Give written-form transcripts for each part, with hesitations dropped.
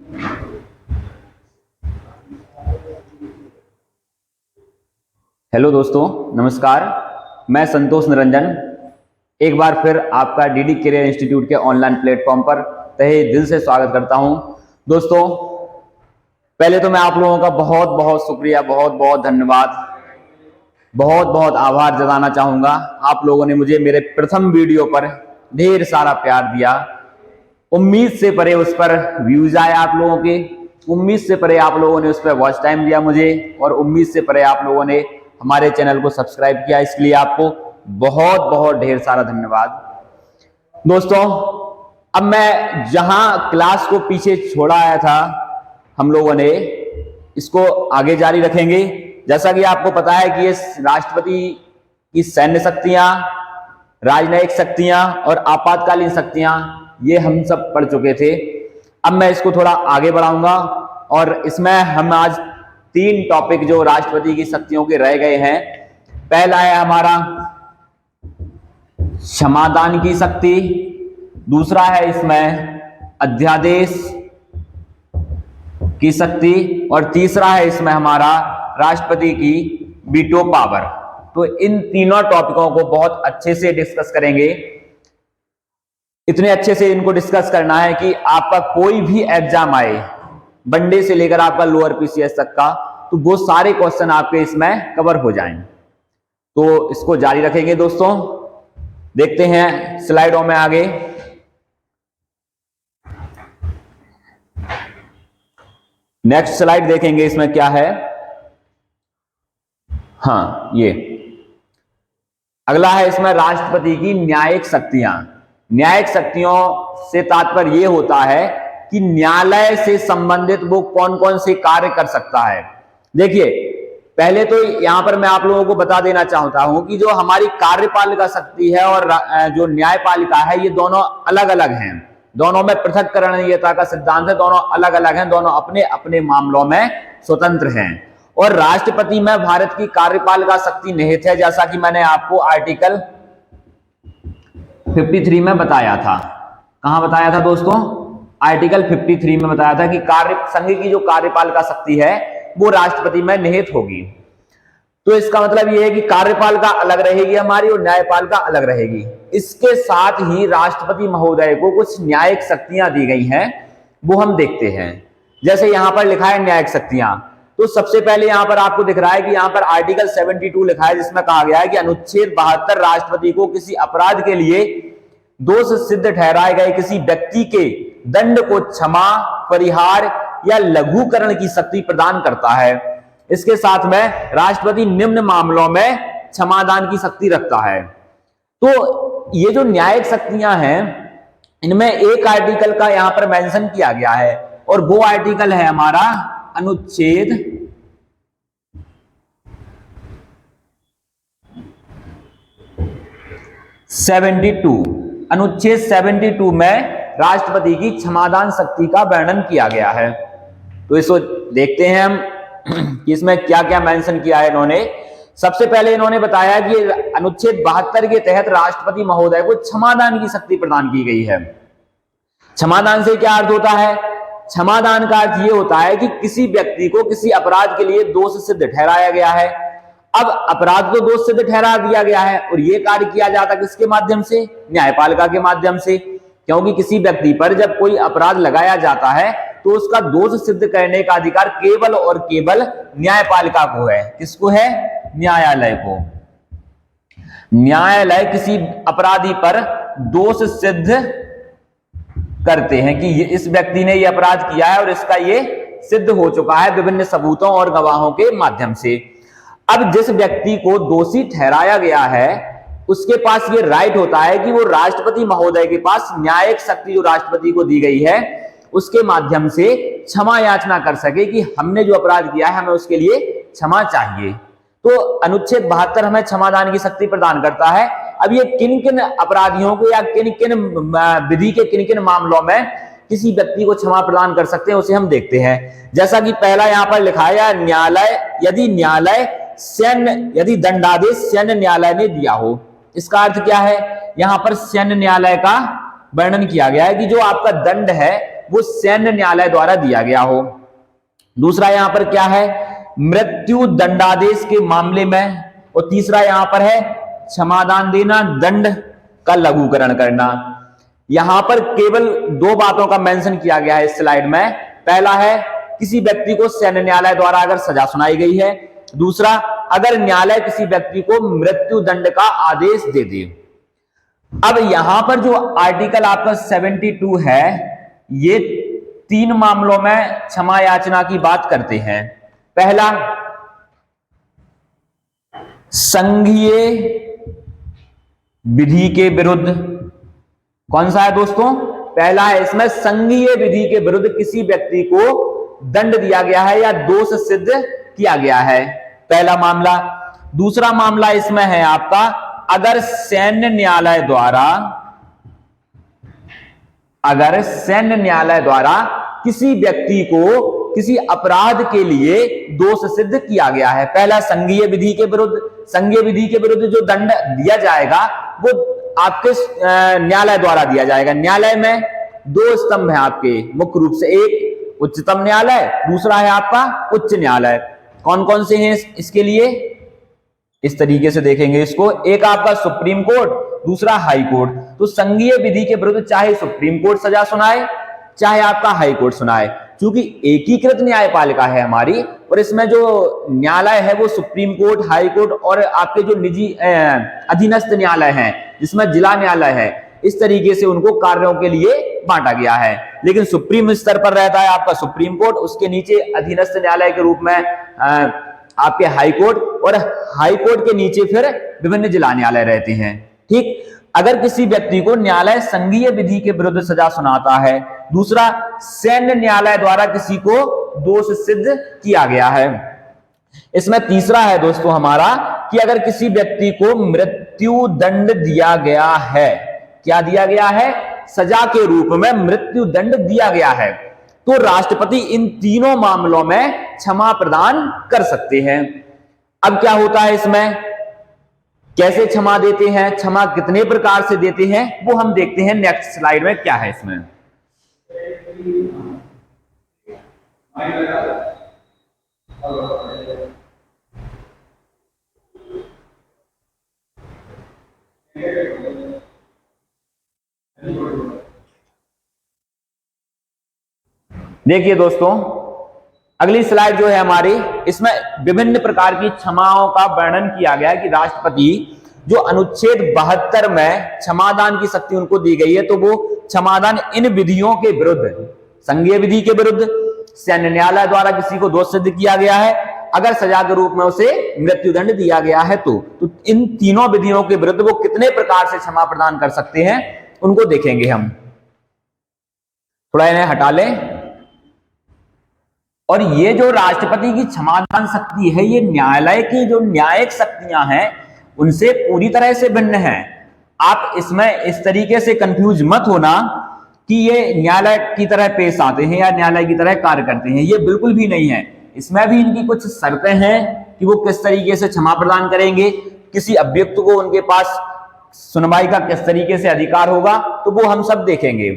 Hello दोस्तों, नमस्कार। मैं संतोष निरंजन एक बार फिर आपका डीडी करियर इंस्टीट्यूट के ऑनलाइन प्लेटफॉर्म पर तहे दिल से स्वागत करता हूं। दोस्तों, पहले तो मैं आप लोगों का बहुत बहुत शुक्रिया, बहुत बहुत धन्यवाद, बहुत बहुत आभार जताना चाहूंगा। आप लोगों ने मुझे मेरे प्रथम वीडियो पर ढेर सारा प्यार दिया। उम्मीद से परे उस पर व्यूज आए आप लोगों के, उम्मीद से परे आप लोगों ने उस पर वॉच टाइम दिया मुझे, और उम्मीद से परे आप लोगों ने हमारे चैनल को सब्सक्राइब किया। इसलिए आपको बहुत बहुत ढेर सारा धन्यवाद। दोस्तों, अब मैं जहां क्लास को पीछे छोड़ा आया था, हम लोगों ने इसको आगे जारी रखेंगे। जैसा कि आपको पता है कि ये राष्ट्रपति की सैन्य शक्तियां, राजनयिक शक्तियां और आपातकालीन शक्तियां, ये हम सब पढ़ चुके थे। अब मैं इसको थोड़ा आगे बढ़ाऊंगा और इसमें हम आज 3 टॉपिक जो राष्ट्रपति की शक्तियों के रह गए हैं। पहला है हमारा क्षमादान की शक्ति, दूसरा है इसमें अध्यादेश की शक्ति, और तीसरा है इसमें हमारा राष्ट्रपति की वीटो पावर। तो इन तीनों टॉपिकों को बहुत अच्छे से डिस्कस करेंगे। इतने अच्छे से इनको डिस्कस करना है कि आपका कोई भी एग्जाम आए, वनडे से लेकर आपका लोअर पीसीएस तक का, तो वो सारे क्वेश्चन आपके इसमें कवर हो जाएं। तो इसको जारी रखेंगे दोस्तों। देखते हैं स्लाइडों में आगे। नेक्स्ट स्लाइड देखेंगे, इसमें क्या है। हाँ, ये अगला है इसमें राष्ट्रपति की न्यायिक शक्तियां। न्यायिक शक्तियों से तात्पर्य यह होता है कि न्यायालय से संबंधित वो कौन कौन से कार्य कर सकता है। देखिए, पहले तो यहां पर मैं आप लोगों को बता देना चाहता हूं कि जो हमारी कार्यपालिका शक्ति है और जो न्यायपालिका है, ये दोनों अलग अलग हैं। दोनों में पृथक्करणीयता का सिद्धांत है, दोनों अलग अलग हैं, दोनों अपने अपने मामलों में स्वतंत्र हैं। और राष्ट्रपति में भारत की कार्यपालिका शक्ति निहित है, जैसा कि मैंने आपको आर्टिकल 53 में बताया था। कहां बताया था दोस्तों? आर्टिकल 53 में बताया था कि संघ की जो कार्यपालिका शक्ति है वो राष्ट्रपति में निहित होगी। तो इसका मतलब यह है कि कार्यपालिका अलग रहेगी हमारी और न्यायपालिका अलग रहेगी। इसके साथ ही राष्ट्रपति महोदय को कुछ न्यायिक शक्तियां दी गई हैं, वो हम देखते हैं। जैसे यहां पर लिखा है न्यायिक शक्तियां, तो सबसे पहले यहां पर आपको दिख रहा है कि यहां पर आर्टिकल 72 लिखा है, जिसमें कहा गया है कि अनुच्छेद 72 राष्ट्रपति को किसी अपराध के लिए दोष सिद्ध ठहराए गए किसी व्यक्ति के दंड को क्षमा, परिहार या लघुकरण की शक्ति प्रदान करता है। इसके साथ में राष्ट्रपति निम्न मामलों में क्षमादान की शक्ति रखता है। तो ये जो न्यायिक शक्तियां हैं, इनमें एक आर्टिकल का यहां पर मेंशन किया गया है, और वो आर्टिकल है हमारा अनुच्छेद 72। अनुच्छेद 72 में राष्ट्रपति की क्षमादान शक्ति का वर्णन किया गया है। तो इसको देखते हैं हम कि इसमें क्या क्या मेंशन किया है इन्होंने। सबसे पहले इन्होंने बताया कि अनुच्छेद 72 के तहत राष्ट्रपति महोदय को क्षमादान की शक्ति प्रदान की गई है। क्षमादान से क्या अर्थ होता है? क्षमादान का अर्थ यह होता है कि किसी व्यक्ति को किसी अपराध के लिए दोष सिद्ध ठहराया गया है। अब अपराध को दोष सिद्ध ठहरा दिया गया है, और यह कार्य किया जाता है किसके माध्यम से? न्यायपालिका के माध्यम से। क्योंकि किसी व्यक्ति पर जब कोई अपराध लगाया जाता है तो उसका दोष सिद्ध करने का अधिकार केवल और केवल न्यायपालिका को है। किसको है? न्यायालय को। न्यायालय किसी अपराधी पर दोष सिद्ध करते हैं कि इस व्यक्ति ने यह अपराध किया है और इसका ये सिद्ध हो चुका है विभिन्न सबूतों और गवाहों के माध्यम से। अब जिस व्यक्ति को दोषी ठहराया गया है, उसके पास ये राइट होता है कि वो राष्ट्रपति महोदय के पास न्यायिक शक्ति जो राष्ट्रपति को दी गई है उसके माध्यम से क्षमा याचना कर सके कि हमने जो अपराध किया है हमें उसके लिए क्षमा चाहिए। तो अनुच्छेद 72 हमें क्षमादान की शक्ति प्रदान करता है। अब ये किन किन अपराधियों को या किन किन विधि के किन किन मामलों में किसी व्यक्ति को क्षमा प्रदान कर सकते हैं, उसे हम देखते हैं। जैसा कि पहला यहां पर लिखा है, यदि दंडादेश सैन्य न्यायालय ने दिया हो। इसका अर्थ क्या है? यहां पर सैन्य न्यायालय का वर्णन किया गया है कि जो आपका दंड है वो सैन्य न्यायालय द्वारा दिया गया हो। दूसरा यहां पर क्या है, मृत्यु दंडादेश के मामले में, और तीसरा यहां पर है क्षमादान देना, दंड का लघुकरण करना। यहां पर केवल दो बातों का मेंशन किया गया है इस स्लाइड में। पहला है किसी व्यक्ति को सैन्य न्यायालय द्वारा अगर सजा सुनाई गई है, दूसरा अगर न्यायालय किसी व्यक्ति को मृत्यु दंड का आदेश दे दे। अब यहां पर जो आर्टिकल आपका 72 है, ये तीन मामलों में क्षमा याचना की बात करते हैं। पहला, संघीय विधि के विरुद्ध। कौन सा है दोस्तों? पहला है इसमें संघीय विधि के विरुद्ध किसी व्यक्ति को दंड दिया गया है या दोष सिद्ध किया गया है, पहला मामला। दूसरा मामला इसमें है आपका, अगर सैन्य न्यायालय द्वारा किसी व्यक्ति को किसी अपराध के लिए दोष सिद्ध किया गया है। पहला संघीय विधि के विरुद्ध, संघीय विधि के विरुद्ध जो दंड दिया जाएगा वो आपके न्यायालय द्वारा दिया जाएगा। न्यायालय में दो स्तंभ है आपके मुख्य रूप से, एक उच्चतम न्यायालय, दूसरा है आपका उच्च न्यायालय। कौन कौन से हैं इसके लिए? इस तरीके से देखेंगे इसको, एक आपका सुप्रीम कोर्ट, दूसरा हाई कोर्ट। तो संघीय विधि के विरुद्ध चाहे सुप्रीम कोर्ट सजा सुनाए चाहे आपका हाई कोर्ट सुनाए, क्योंकि एकीकृत न्यायपालिका है हमारी, और इसमें जो न्यायालय है वो सुप्रीम कोर्ट, हाई कोर्ट और आपके जो निजी अधीनस्थ न्यायालय हैं जिसमें जिला न्यायालय है, इस तरीके से उनको कार्यों के लिए बांटा गया है। लेकिन सुप्रीम स्तर पर रहता है आपका सुप्रीम कोर्ट, उसके नीचे अधीनस्थ न्यायालय के रूप में आपके हाई कोर्ट, और हाई कोर्ट के नीचे फिर विभिन्न जिला न्यायालय रहते हैं। ठीक, अगर किसी व्यक्ति को न्यायालय संघीय विधि के विरुद्ध सजा सुनाता है, दूसरा सैन्य न्यायालय द्वारा किसी को दोष सिद्ध किया गया है। इसमें तीसरा है दोस्तों हमारा कि अगर किसी व्यक्ति को मृत्यु दंड दिया गया है, क्या दिया गया है? सजा के रूप में मृत्यु दंड दिया गया है, तो राष्ट्रपति इन तीनों मामलों में क्षमा प्रदान कर सकते हैं। अब क्या होता है इसमें, कैसे क्षमा देते हैं, क्षमा कितने प्रकार से देते हैं, वो हम देखते हैं नेक्स्ट स्लाइड में क्या है इसमें। देखिए दोस्तों, अगली स्लाइड जो है हमारी, इसमें विभिन्न प्रकार की क्षमाओं का वर्णन किया गया है कि राष्ट्रपति जो अनुच्छेद 72 में क्षमादान की शक्ति उनको दी गई है, तो वो क्षमादान इन विधियों के विरुद्ध, संघीय विधि के विरुद्ध, सैन्य न्यायालय द्वारा किसी को दोष सिद्ध किया गया है, अगर सजा के रूप में उसे मृत्युदंड दिया गया है तो इन तीनों विधियों के विरुद्ध वो कितने प्रकार से क्षमा प्रदान कर सकते हैं उनको देखेंगे हम। थोड़ा इन्हें हटा लें। और ये जो राष्ट्रपति की क्षमादान शक्ति है, ये न्यायालय की जो न्यायिक शक्तियां हैं उनसे पूरी तरह से भिन्न है। आप इसमें इस तरीके से कंफ्यूज मत होना कि ये न्यायालय की तरह पेश आते हैं या न्यायालय की तरह कार्य करते हैं, ये बिल्कुल भी नहीं है। इसमें भी इनकी कुछ शर्तें हैं कि वो किस तरीके से क्षमा प्रदान करेंगे, किसी अभियुक्त को उनके पास सुनवाई का किस तरीके से अधिकार होगा, तो वो हम सब देखेंगे।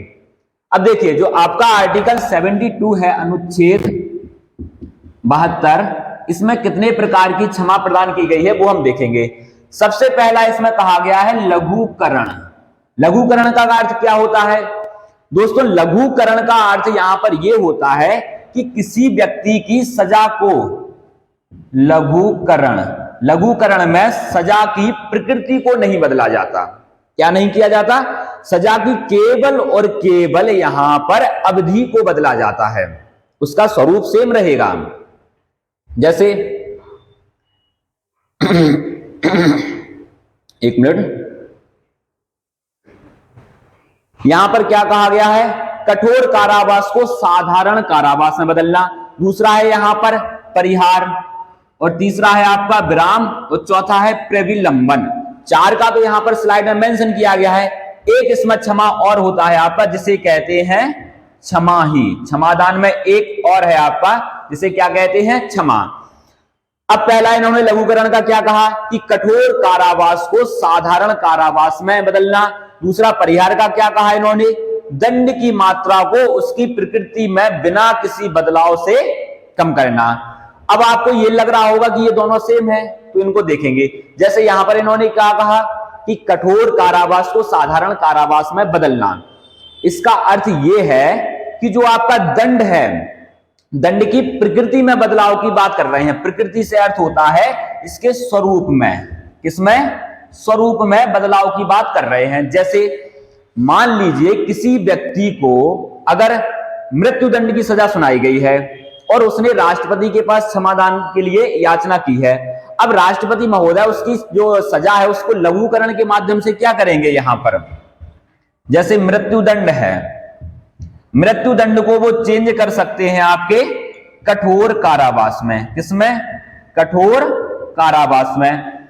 अब देखिए, जो आपका आर्टिकल 72 है, अनुच्छेद 72, इसमें कितने प्रकार की क्षमा प्रदान की गई है वो हम देखेंगे। सबसे पहला इसमें कहा गया है लघुकरण। लघुकरण का अर्थ क्या होता है दोस्तों? लघुकरण का अर्थ यहां पर यह होता है कि किसी व्यक्ति की सजा को लघुकरण में सजा की प्रकृति को नहीं बदला जाता। क्या नहीं किया जाता? सजा की केवल और केवल यहां पर अवधि को बदला जाता है, उसका स्वरूप सेम रहेगा। जैसे एक मिनट, यहां पर क्या कहा गया है? कठोर कारावास को साधारण कारावास में बदलना। दूसरा है यहां पर परिहार, और तीसरा है आपका विराम, और चौथा है प्रविलंबन। चार का तो यहां पर स्लाइड में मेंशन किया गया है। एक इसमें क्षमा और होता है आपका, जिसे कहते हैं क्षमा ही। क्षमादान में एक और है आपका, जिसे क्या कहते हैं? क्षमा। अब पहला इन्होंने लघुकरण का क्या कहा कि कठोर कारावास को साधारण कारावास में बदलना। दूसरा परिहार का क्या कहा इन्होंने? दंड की मात्रा को उसकी प्रकृति में बिना किसी बदलाव से कम करना। अब आपको ये लग रहा होगा कि ये दोनों सेम है, तो इनको देखेंगे। जैसे यहां पर इन्होंने क्या कहा कि कठोर कारावास को साधारण कारावास में बदलना। इसका अर्थ ये है कि जो आपका दंड है, दंड की प्रकृति में बदलाव की बात कर रहे हैं। प्रकृति से अर्थ होता है इसके स्वरूप में, किसमें? स्वरूप में बदलाव की बात कर रहे हैं। जैसे मान लीजिए किसी व्यक्ति को अगर मृत्युदंड की सजा सुनाई गई है और उसने राष्ट्रपति के पास क्षमादान के लिए याचना की है। अब राष्ट्रपति महोदय उसकी जो सजा है उसको लघुकरण के माध्यम से क्या करेंगे? यहां पर जैसे मृत्युदंड है, मृत्युदंड को वो चेंज कर सकते हैं आपके कठोर कारावास में। किसमें? कठोर कारावास में।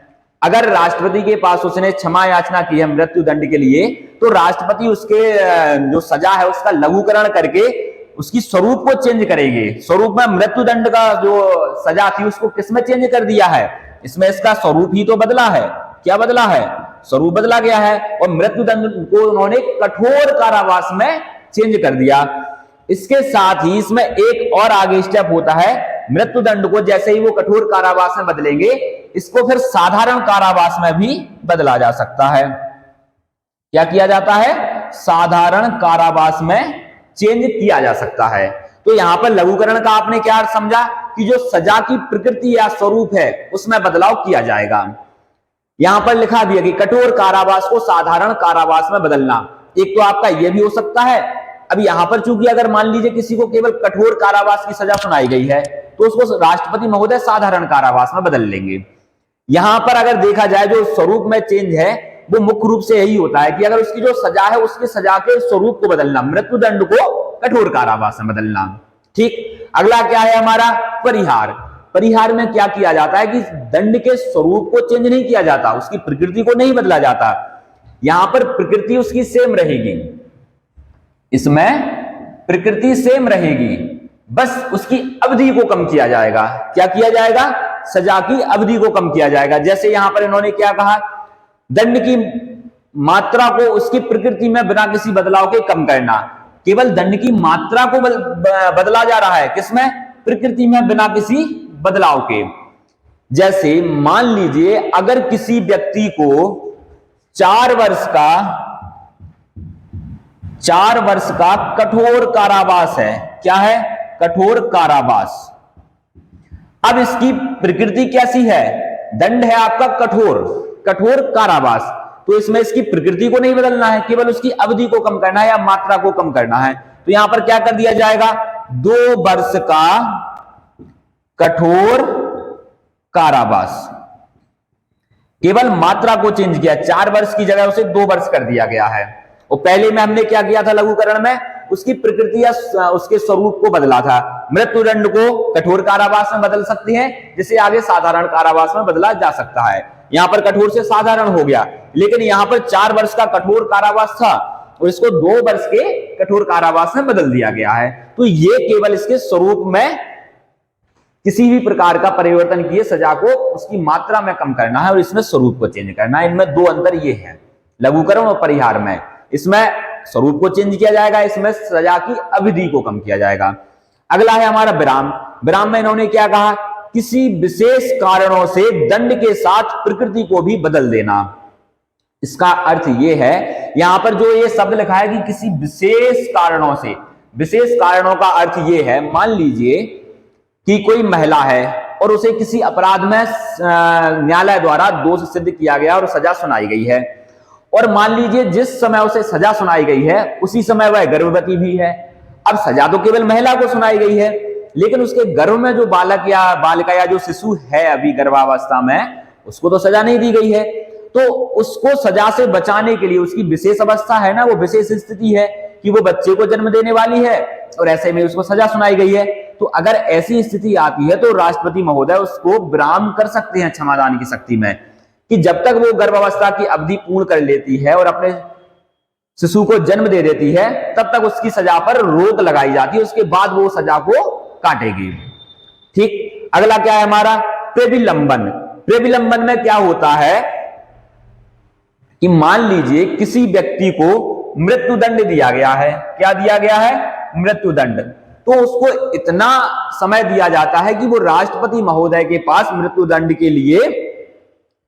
अगर राष्ट्रपति के पास उसने क्षमा याचना की है मृत्युदंड के लिए, तो राष्ट्रपति उसके जो सजा है उसका लघुकरण करके उसकी स्वरूप को चेंज करेंगे। स्वरूप में मृत्युदंड का जो सजा थी उसको किसमें चेंज कर दिया है? इसमें इसका स्वरूप ही तो बदला है। क्या बदला है? स्वरूप बदला गया है। और मृत्युदंड को उन्होंने कठोर कारावास में चेंज कर दिया। इसके साथ ही इसमें एक और आगे स्टेप होता है, मृत्युदंड को जैसे ही वो कठोर कारावास में बदलेंगे, इसको फिर साधारण कारावास में भी बदला जा सकता है। क्या किया जाता है? साधारण कारावास में चेंज किया जा सकता है। तो यहां पर लघुकरण का आपने क्या अर्थ समझा कि जो सजा की प्रकृति या स्वरूप है उसमें बदलाव किया जाएगा। यहां पर लिखा दिया कि कठोर कारावास को साधारण कारावास में बदलना। एक तो आपका यह भी हो सकता है। अब यहां पर चूंकि अगर मान लीजिए किसी को केवल कठोर कारावास की सजा सुनाई गई है तो उसको राष्ट्रपति महोदय साधारण कारावास में बदल लेंगे। यहां पर अगर देखा जाए जो स्वरूप में चेंज है वो मुख्य रूप से यही होता है कि अगर उसकी जो सजा है उसकी सजा के स्वरूप को बदलना, मृत्युदंड को कठोर कारावास में बदलना। ठीक। अगला क्या है हमारा? परिहार। परिहार में क्या किया जाता है कि दंड के स्वरूप को चेंज नहीं किया जाता, उसकी प्रकृति को नहीं बदला जाता। यहां पर प्रकृति उसकी सेम रहेगी, इसमें प्रकृति सेम रहेगी, बस उसकी अवधि को कम किया जाएगा। क्या किया जाएगा? सजा की अवधि को कम किया जाएगा। जैसे यहां पर इन्होंने क्या कहा? दंड की मात्रा को उसकी प्रकृति में बिना किसी बदलाव के कम करना। केवल दंड की मात्रा को बदला जा रहा है, किसमें? प्रकृति में, बिना किसी बदलाव के। जैसे मान लीजिए अगर किसी व्यक्ति को 4 वर्ष का कठोर कारावास है। क्या है? कठोर कारावास। अब इसकी प्रकृति कैसी है? दंड है आपका कठोर कारावास, तो इसमें इसकी प्रकृति को नहीं बदलना है, केवल उसकी अवधि को कम करना है या मात्रा को कम करना है। तो यहां पर क्या कर दिया जाएगा? 2 वर्ष का कठोर कारावास। केवल मात्रा को चेंज किया, 4 वर्ष की जगह उसे 2 वर्ष कर दिया गया है। और पहले में हमने क्या किया था? लघुकरण में उसकी प्रकृति या उसके स्वरूप को बदला था। मृत्युदंड को कठोर कारावास में बदल सकते हैं, जिसे आगे साधारण कारावास में बदला जा सकता है। यहां पर कठोर से साधारण हो गया, लेकिन यहां पर 4 वर्ष का कठोर कारावास था और इसको 2 वर्ष के कठोर कारावास में बदल दिया गया है। तो ये केवल इसके स्वरूप में किसी भी प्रकार का परिवर्तन किए सजा को उसकी मात्रा में कम करना है और इसमें स्वरूप को चेंज करना है। इनमें 2 अंतर ये है, लघुकरण और परिहार में। इसमें स्वरूप को चेंज किया जाएगा, इसमें सजा की अवधि को कम किया जाएगा। अगला है हमारा विराम। विराम में इन्होंने क्या कहा? किसी विशेष कारणों से दंड के साथ प्रकृति को भी बदल देना। इसका अर्थ यह है, यहां पर जो ये शब्द लिखा है कि किसी विशेष कारणों से, विशेष कारणों का अर्थ यह है, मान लीजिए कि कोई महिला है और उसे किसी अपराध में न्यायालय द्वारा दोष सिद्ध किया गया और सजा सुनाई गई है, और मान लीजिए जिस समय उसे सजा सुनाई गई है उसी समय वह गर्भवती भी है। अब सजा तो केवल महिला को सुनाई गई है, लेकिन उसके गर्भ में जो बालक या बालिका या जो शिशु है अभी गर्भावस्था में, उसको तो सजा नहीं दी गई है। तो उसको सजा से बचाने के लिए उसकी विशेष अवस्था है ना, वो विशेष स्थिति है कि वो बच्चे को जन्म देने वाली है और ऐसे में उसको सजा सुनाई गई है। तो अगर ऐसी स्थिति आती है तो राष्ट्रपति महोदय उसको विराम कर सकते हैं क्षमादान की शक्ति में, कि जब तक वो गर्भावस्था की अवधि पूर्ण कर लेती है और अपने शिशु को जन्म दे देती है तब तक उसकी सजा पर रोक लगाई जाती है, उसके बाद वो सजा को काटेगी। ठीक। अगला क्या है हमारा? प्रेविलंबन। प्रेविलंबन में क्या होता है कि मान लीजिए किसी व्यक्ति को मृत्युदंड दिया गया है। क्या दिया गया है? मृत्युदंड। तो उसको इतना समय दिया जाता है कि वो राष्ट्रपति महोदय के पास मृत्युदंड के लिए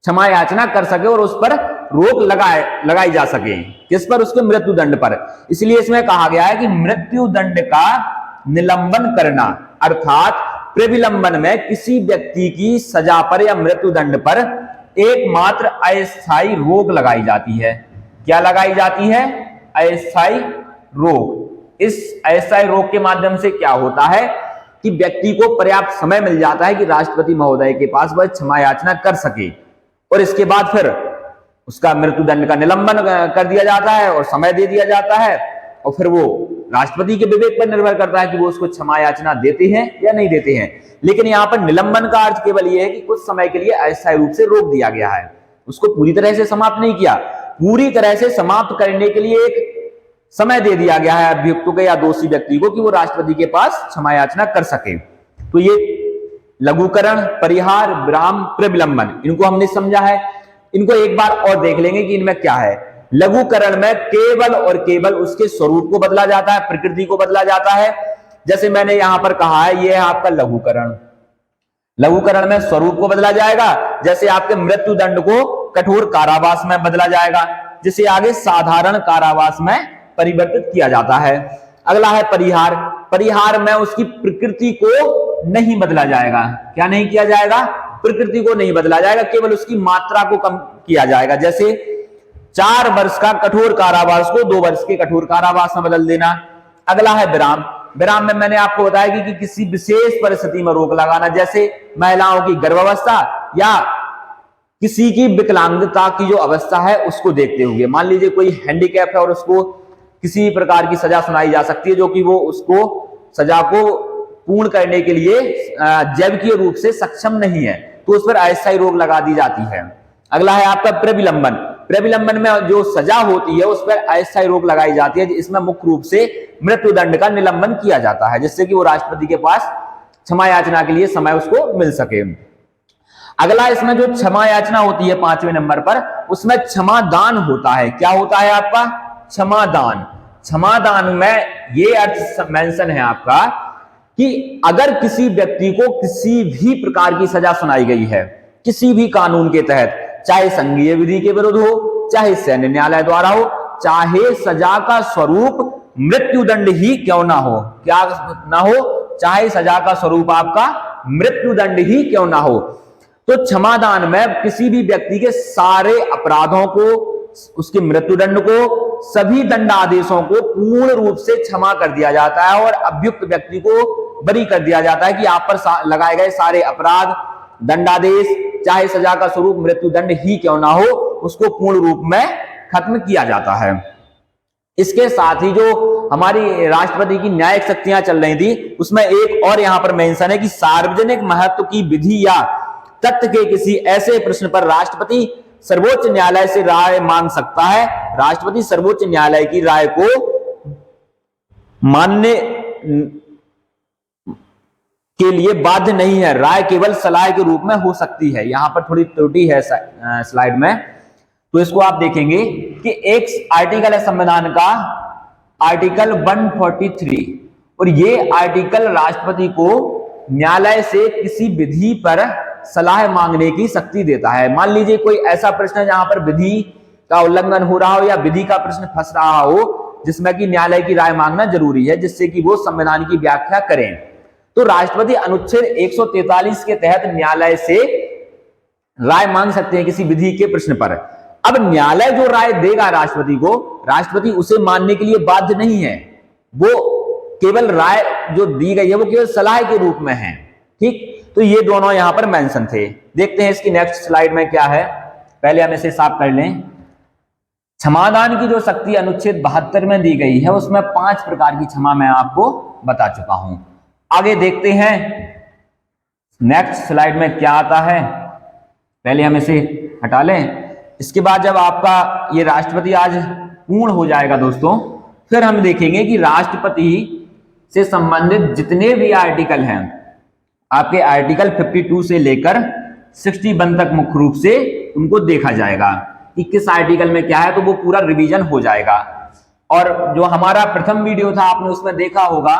क्षमा याचना कर सके और उस पर रोक लगाई जा सके। किस पर? उसके मृत्युदंड पर। इसलिए इसमें कहा गया है कि मृत्युदंड का निलंबन करना, अर्थात प्रविलंबन में किसी व्यक्ति की सजा पर या मृत्युदंड पर एकमात्र अस्थायी रोक लगाई जाती है। क्या लगाई जाती है? अस्थायी रोक। इस अस्थायी रोक के माध्यम से क्या होता है कि व्यक्ति को पर्याप्त समय मिल जाता है कि राष्ट्रपति महोदय के पास वह क्षमा याचना कर सके और इसके बाद फिर उसका मृत्युदंड का निलंबन कर दिया जाता है और समय दे दिया जाता है और फिर वो राष्ट्रपति के विवेक पर निर्भर करता है कि वो उसको क्षमा याचना देते हैं या नहीं देते हैं। लेकिन यहाँ पर निलंबन का अर्थ केवल ये है कि कुछ समय के लिए अस्थायी रूप से रोक दिया गया है, उसको पूरी तरह से समाप्त नहीं किया। पूरी तरह से समाप्त करने के लिए एक समय दे दिया गया है अभियुक्त को या दोषी व्यक्ति को कि वो राष्ट्रपति के पास क्षमा याचना कर सके। तो ये लघुकरण, परिहार, विराम, प्रविलंबन, इनको हमने समझा है। इनको एक बार और देख लेंगे कि इनमें क्या है। लघुकरण में केवल और केवल उसके स्वरूप को बदला जाता है, प्रकृति को बदला जाता है। जैसे मैंने यहां पर कहा है, यह है आपका लघुकरण। लघुकरण में स्वरूप को बदला जाएगा, जैसे आपके मृत्युदंड को कठोर कारावास में बदला जाएगा, जिसे आगे साधारण कारावास में परिवर्तित किया जाता है। अगला है परिहार। परिहार में उसकी प्रकृति को नहीं बदला जाएगा। क्या नहीं किया जाएगा? प्रकृति को नहीं बदला जाएगा, केवल उसकी मात्रा को कम किया जाएगा। जैसे 4 वर्ष का कठोर कारावास को 2 वर्ष के कठोर कारावास में बदल देना। अगला है विराम। विराम में मैंने आपको बताया कि किसी विशेष परिस्थिति में रोक लगाना, जैसे महिलाओं की गर्भावस्था या किसी की विकलांगता की जो अवस्था है उसको देखते हुए। मान लीजिए कोई हैंडीकैप है और उसको किसी प्रकार की सजा सुनाई जा सकती है जो कि वो उसको सजा को पूर्ण करने के लिए जैविकीय रूप से सक्षम नहीं है, तो उस पर अस्थायी रोक लगा दी जाती है। अगला है आपका प्रविलंबन। प्रविलंबन में जो सजा होती है उस पर अस्थायी रोक लगाई जाती है। इसमें मुख्य रूप से मृत्युदंड का निलंबन किया जाता है, जिससे कि वो राष्ट्रपति के पास क्षमा याचना के लिए समय उसको मिल सके। अगला इसमें जो क्षमा याचना होती है 5वें नंबर पर, उसमें क्षमादान होता है। क्या होता है आपका? क्षमादान। क्षमादान में ये अर्थ मेंशन है आपका कि अगर किसी व्यक्ति को किसी भी प्रकार की सजा सुनाई गई है किसी भी कानून के तहत, चाहे संघीय विधि के विरुद्ध हो, चाहे सैन्य न्यायालय द्वारा हो, चाहे सजा का स्वरूप मृत्युदंड ही क्यों ना हो, क्या ना हो, चाहे सजा का स्वरूप आपका मृत्युदंड ही क्यों ना हो, तो क्षमादान में किसी भी व्यक्ति के सारे अपराधों को, उसके मृत्युदंड को, सभी दंडादेशों को पूर्ण रूप से क्षमा कर दिया जाता है और अभियुक्त व्यक्ति को बरी कर दिया जाता है कि आप पर लगाए गए सारे अपराध, दंडादेश, चाहे सजा का स्वरूप मृत्युदंड ही क्यों ना हो, उसको पूर्ण रूप में खत्म किया जाता है। इसके साथ ही जो हमारी राष्ट्रपति की न्यायिक शक्तियां चल रही थी, उसमें एक और यहां पर मेंशन है कि सार्वजनिक महत्व की विधि या तथ्य के किसी ऐसे प्रश्न पर राष्ट्रपति सर्वोच्च न्यायालय से राय मांग सकता है। राष्ट्रपति सर्वोच्च न्यायालय की राय को मानने के लिए बाध्य नहीं है, राय केवल सलाह के रूप में हो सकती है। यहां पर थोड़ी त्रुटि है स्लाइड में, तो इसको आप देखेंगे कि एक आर्टिकल है संविधान का, आर्टिकल 143, और ये आर्टिकल राष्ट्रपति को न्यायालय से किसी विधि पर सलाह मांगने की शक्ति देता है। मान लीजिए कोई ऐसा प्रश्न है जहां पर विधि का उल्लंघन हो रहा हो या विधि का प्रश्न फंस रहा हो, जिसमें कि न्यायालय की राय मांगना जरूरी है, जिससे कि वो संविधान की व्याख्या करें, तो राष्ट्रपति अनुच्छेद 143 के तहत न्यायालय से राय मांग सकते हैं किसी विधि के प्रश्न पर। अब न्यायालय जो राय देगा राष्ट्रपति को, राष्ट्रपति उसे मानने के लिए बाध्य नहीं है, वो केवल राय जो दी गई है वो केवल सलाह के रूप में है। ठीक, तो ये दोनों यहां पर मेंशन थे। देखते हैं इसकी नेक्स्ट स्लाइड में क्या है, पहले हम इसे साफ कर लें। क्षमादान की जो शक्ति अनुच्छेद 72 में दी गई है, उसमें 5 प्रकार की क्षमा मैं आपको बता चुका हूं। आगे देखते हैं नेक्स्ट स्लाइड में क्या आता है, पहले हम इसे हटा लें। इसके बाद जब आपका ये राष्ट्रपति आज पूर्ण हो जाएगा दोस्तों, फिर हम देखेंगे कि राष्ट्रपति से संबंधित जितने भी आर्टिकल हैं, आपके आर्टिकल 52 से लेकर 61 तक मुख्य रूप से उनको देखा जाएगा कि किस आर्टिकल में क्या है, तो वो पूरा रिवीजन हो जाएगा। और जो हमारा प्रथम वीडियो था आपने उसमें देखा होगा,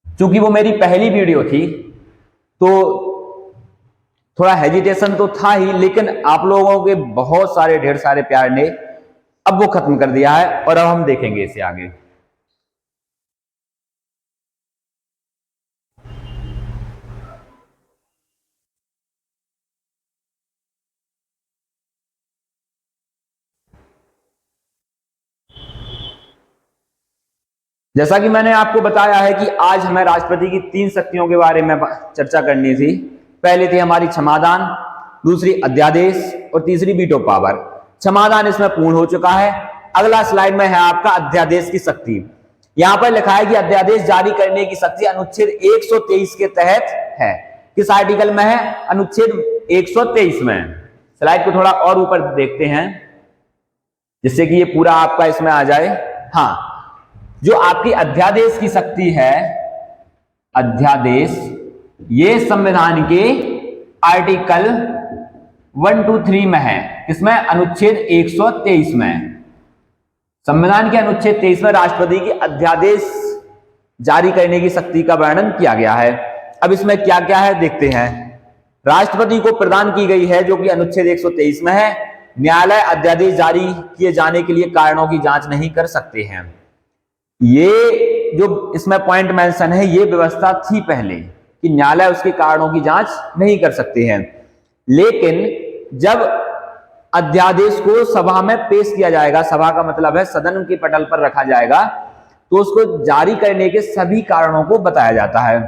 क्योंकि वो मेरी पहली वीडियो थी तो थोड़ा हेजिटेशन तो था ही, लेकिन आप लोगों के बहुत सारे ढेर सारे प्यार ने अब वो खत्म कर दिया है और अब हम देखेंगे इसे आगे। जैसा कि मैंने आपको बताया है कि आज हमें राष्ट्रपति की 3 शक्तियों के बारे में चर्चा करनी थी। पहली थी हमारी क्षमादान, दूसरी अध्यादेश और तीसरी वीटो पावर। क्षमादान इसमें पूर्ण हो चुका है। अगला स्लाइड में है आपका अध्यादेश की शक्ति। यहां पर लिखा है कि अध्यादेश जारी करने की शक्ति अनुच्छेद 123 के तहत है। किस आर्टिकल में है? अनुच्छेद 123 में। स्लाइड को थोड़ा और ऊपर देखते हैं जिससे कि ये पूरा आपका इसमें आ जाए। हाँ, जो आपकी अध्यादेश की शक्ति है, अध्यादेश, ये संविधान के आर्टिकल 1, 2, 3 में है। इसमें अनुच्छेद 123 में, संविधान के अनुच्छेद 23 में राष्ट्रपति की अध्यादेश जारी करने की शक्ति का वर्णन किया गया है। अब इसमें क्या क्या है देखते हैं। राष्ट्रपति को प्रदान की गई है, जो कि अनुच्छेद 123 में है, न्यायालय अध्यादेश जारी किए जाने के लिए कारणों की जांच नहीं कर सकते हैं। ये जो इसमें पॉइंट मेंशन है, ये व्यवस्था थी पहले कि न्यायालय उसके कारणों की जांच नहीं कर सकते हैं, लेकिन जब अध्यादेश को सभा में पेश किया जाएगा, सभा का मतलब है सदन के पटल पर रखा जाएगा, तो उसको जारी करने के सभी कारणों को बताया जाता है।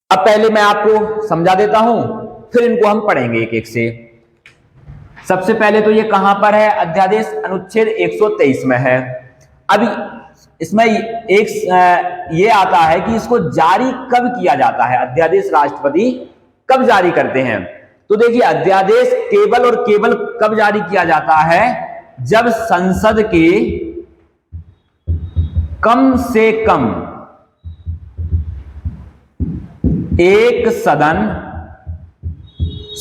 अब पहले मैं आपको समझा देता हूं, फिर इनको हम पढ़ेंगे एक एक से। सबसे पहले तो ये कहां पर है? अध्यादेश अनुच्छेद 123 में है। अभी इसमें एक ये आता है कि इसको जारी कब किया जाता है, अध्यादेश राष्ट्रपति कब जारी करते हैं। तो देखिए, अध्यादेश केवल और केवल कब जारी किया जाता है? जब संसद के कम से कम एक सदन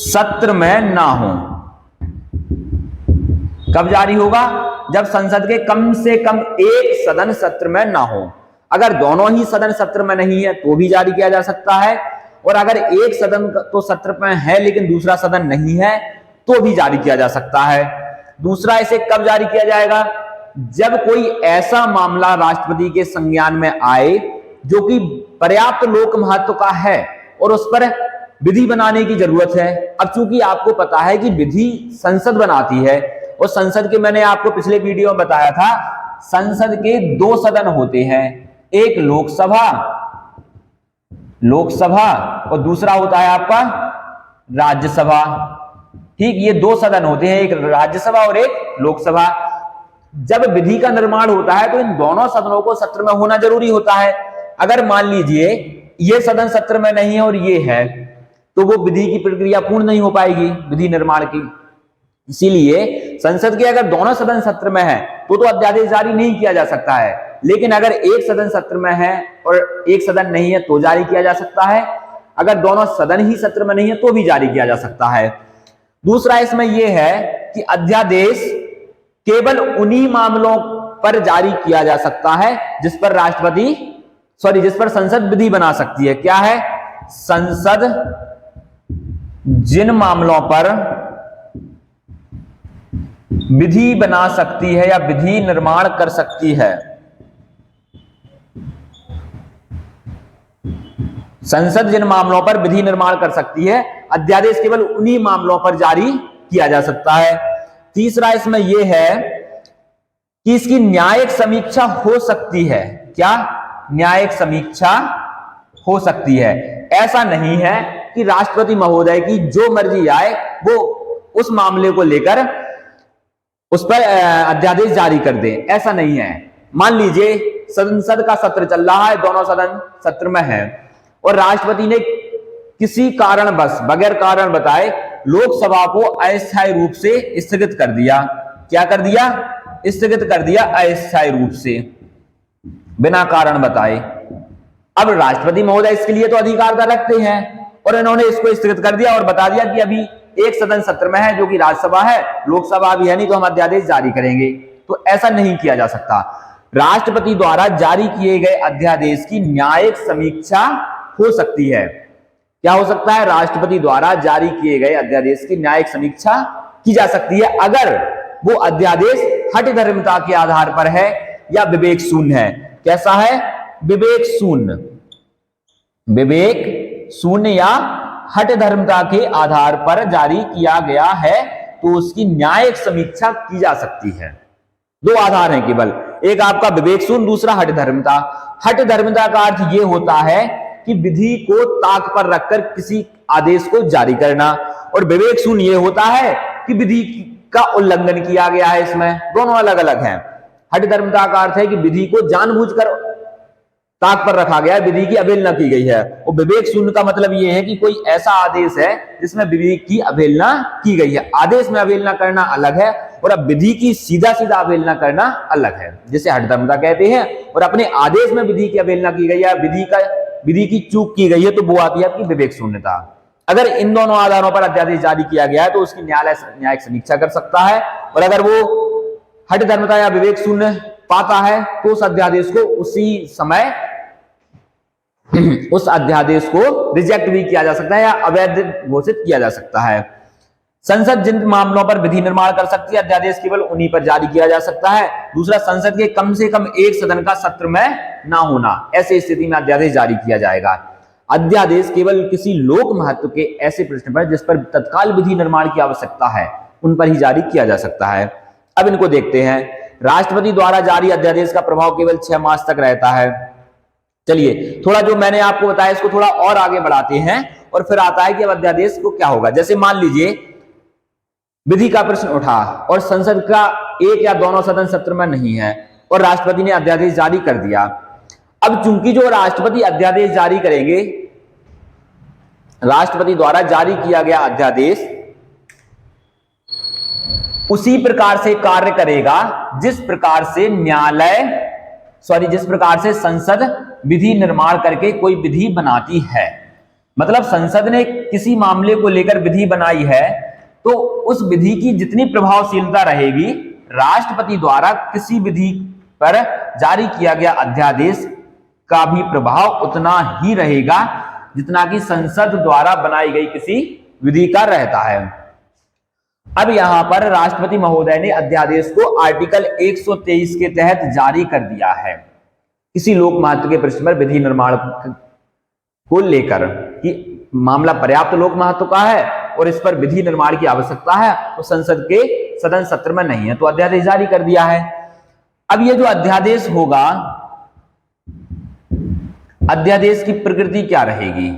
सत्र में ना हो। कब जारी होगा? जब संसद के कम से कम एक सदन सत्र में ना हो। अगर दोनों ही सदन सत्र में नहीं है तो भी जारी किया जा सकता है, और अगर एक सदन तो सत्र में है लेकिन दूसरा सदन नहीं है तो भी जारी किया जा सकता है। दूसरा, इसे कब जारी किया जाएगा? जब कोई ऐसा मामला राष्ट्रपति के संज्ञान में आए जो कि पर्याप्त लोक महत्व का है और उस पर विधि बनाने की जरूरत है। अब चूंकि आपको पता है कि विधि संसद बनाती है, और संसद के, मैंने आपको पिछले वीडियो में बताया था, संसद के 2 सदन होते हैं, एक लोकसभा और दूसरा होता है आपका राज्यसभा। ठीक, ये 2 सदन होते हैं, एक राज्यसभा और एक लोकसभा। जब विधि का निर्माण होता है तो इन दोनों सदनों को सत्र में होना जरूरी होता है। अगर मान लीजिए ये सदन सत्र में नहीं है और ये है, तो वो विधि की प्रक्रिया पूर्ण नहीं हो पाएगी, विधि निर्माण की। इसीलिए संसद के अगर दोनों सदन सत्र में है तो अध्यादेश जारी नहीं किया जा सकता है, लेकिन अगर एक सदन सत्र में है और एक सदन नहीं है तो जारी किया जा सकता है। अगर दोनों सदन ही सत्र में नहीं है तो भी जारी किया जा सकता है। दूसरा इसमें यह है कि अध्यादेश केवल उन्हीं मामलों पर जारी किया जा सकता है जिस पर संसद विधि बना सकती है। क्या है? संसद जिन मामलों पर विधि बना सकती है या विधि निर्माण कर सकती है, संसद जिन मामलों पर विधि निर्माण कर सकती है, अध्यादेश केवल उन्हीं मामलों पर जारी किया जा सकता है। तीसरा इसमें यह है कि इसकी न्यायिक समीक्षा हो सकती है। क्या? न्यायिक समीक्षा हो सकती है। ऐसा नहीं है कि राष्ट्रपति महोदय की जो मर्जी आए वो उस मामले को लेकर उस पर अध्यादेश जारी कर दे, ऐसा नहीं है। मान लीजिए संसद का सत्र चल रहा है, दोनों सदन सत्र में है, और राष्ट्रपति ने किसी कारणवश बगैर कारण बताए लोकसभा को अस्थायी रूप से स्थगित कर दिया। क्या कर दिया? स्थगित कर दिया अस्थायी रूप से, बिना कारण बताए। अब राष्ट्रपति महोदय इसके लिए तो अधिकार रखते हैं, और इन्होंने इसको स्थगित कर दिया और बता दिया कि अभी एक सदन सत्र में है जो कि राज्यसभा है, लोकसभा भी है नहीं, तो हम अध्यादेश जारी करेंगे। तो ऐसा नहीं किया जा सकता। राष्ट्रपति द्वारा जारी किए गए अध्यादेश की न्यायिक समीक्षा हो सकती है। क्या हो सकता है? राष्ट्रपति द्वारा जारी किए गए अध्यादेश की न्यायिक समीक्षा की जा सकती है अगर वो अध्यादेश हठधर्मिता के आधार पर है या विवेक शून्य है। कैसा है? विवेक शून्य, विवेक शून्य या हठधर्मिता के आधार पर जारी किया गया है तो उसकी न्यायिक समीक्षा की जा सकती है। दो आधार हैं केवल, एक आपका विवेक शून्य, दूसरा हठधर्मिता। हठधर्मिता का अर्थ यह होता है कि विधि को ताक पर रखकर किसी आदेश को जारी करना, और विवेक शून्य यह होता है कि विधि का उल्लंघन किया गया है। इसमें दोनों अलग अलग हैं। हठधर्मिता का अर्थ है कि विधि को जानबूझकर ताक पर रखा गया है, विधि की अवहेलना की गई है। और विवेक शून्य का मतलब यह है कि कोई ऐसा आदेश है जिसमें विवेक की अवहेलना की गई है। आदेश में अवहेलना करना अलग है और अब विधि की सीधा सीधा अवहेलना करना अलग है, जिसे हठधर्मिता कहते हैं। और अपने आदेश में विधि की अवहेलना की गई है, विधि की चूक की गई है, तो वो आती है आपकी विवेक शून्यता। अगर इन दोनों आधारों पर अध्यादेश जारी किया गया है तो उसकी न्यायिक समीक्षा कर सकता है, और अगर वो हठधर्मिता या विवेक शून्य पाता है तो उस अध्यादेश को उसी समय उस अध्यादेश को रिजेक्ट भी किया जा सकता है या अवैध घोषित किया जा सकता है। संसद जिन मामलों पर विधि निर्माण कर सकती है, अध्यादेश केवल उन्हीं पर जारी किया जा सकता है। दूसरा, संसद के कम से कम एक सदन का सत्र में ना होना, ऐसी स्थिति में अध्यादेश जारी किया जाएगा। अध्यादेश केवल किसी लोक महत्व के ऐसे प्रश्न पर जिस पर तत्काल विधि निर्माण की आवश्यकता है उन पर ही जारी किया जा सकता है। अब इनको देखते हैं। राष्ट्रपति द्वारा जारी अध्यादेश का प्रभाव केवल 6 मास तक रहता है। चलिए थोड़ा जो मैंने आपको बताया इसको थोड़ा और आगे बढ़ाते हैं और फिर आता है कि अब अध्यादेश को क्या होगा। जैसे मान लीजिए विधि का प्रश्न उठा और संसद का एक या दोनों सदन सत्र में नहीं है और राष्ट्रपति ने अध्यादेश जारी कर दिया। अब चूंकि जो राष्ट्रपति अध्यादेश जारी करेंगे, राष्ट्रपति द्वारा जारी किया गया अध्यादेश उसी प्रकार से कार्य करेगा जिस प्रकार से संसद विधि निर्माण करके कोई विधि बनाती है। मतलब संसद ने किसी मामले को लेकर विधि बनाई है तो उस विधि की जितनी प्रभावशीलता रहेगी, राष्ट्रपति द्वारा किसी विधि पर जारी किया गया अध्यादेश का भी प्रभाव उतना ही रहेगा जितना कि संसद द्वारा बनाई गई किसी विधि का रहता है। अब यहां पर राष्ट्रपति महोदय ने अध्यादेश को आर्टिकल 123 के तहत जारी कर दिया है किसी लोक महत्व के प्रश्न पर विधि निर्माण को लेकर कि मामला पर्याप्त लोक महत्व का है और इस पर विधि निर्माण की आवश्यकता है, तो संसद के सदन सत्र में नहीं है, तो अध्यादेश जारी कर दिया है। अब ये जो अध्यादेश होगा, अध्यादेश की प्रकृति क्या रहेगी?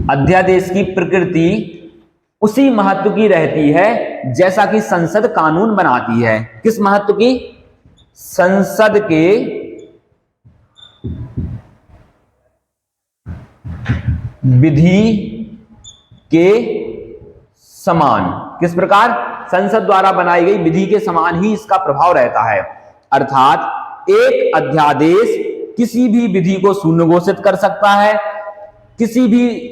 अध्यादेश की प्रकृति उसी महत्व की रहती है जैसा कि संसद कानून बनाती है। किस महत्व की? संसद के विधि के समान। किस प्रकार? संसद द्वारा बनाई गई विधि के समान ही इसका प्रभाव रहता है। अर्थात एक अध्यादेश किसी भी विधि को शून्य घोषित कर सकता है, किसी भी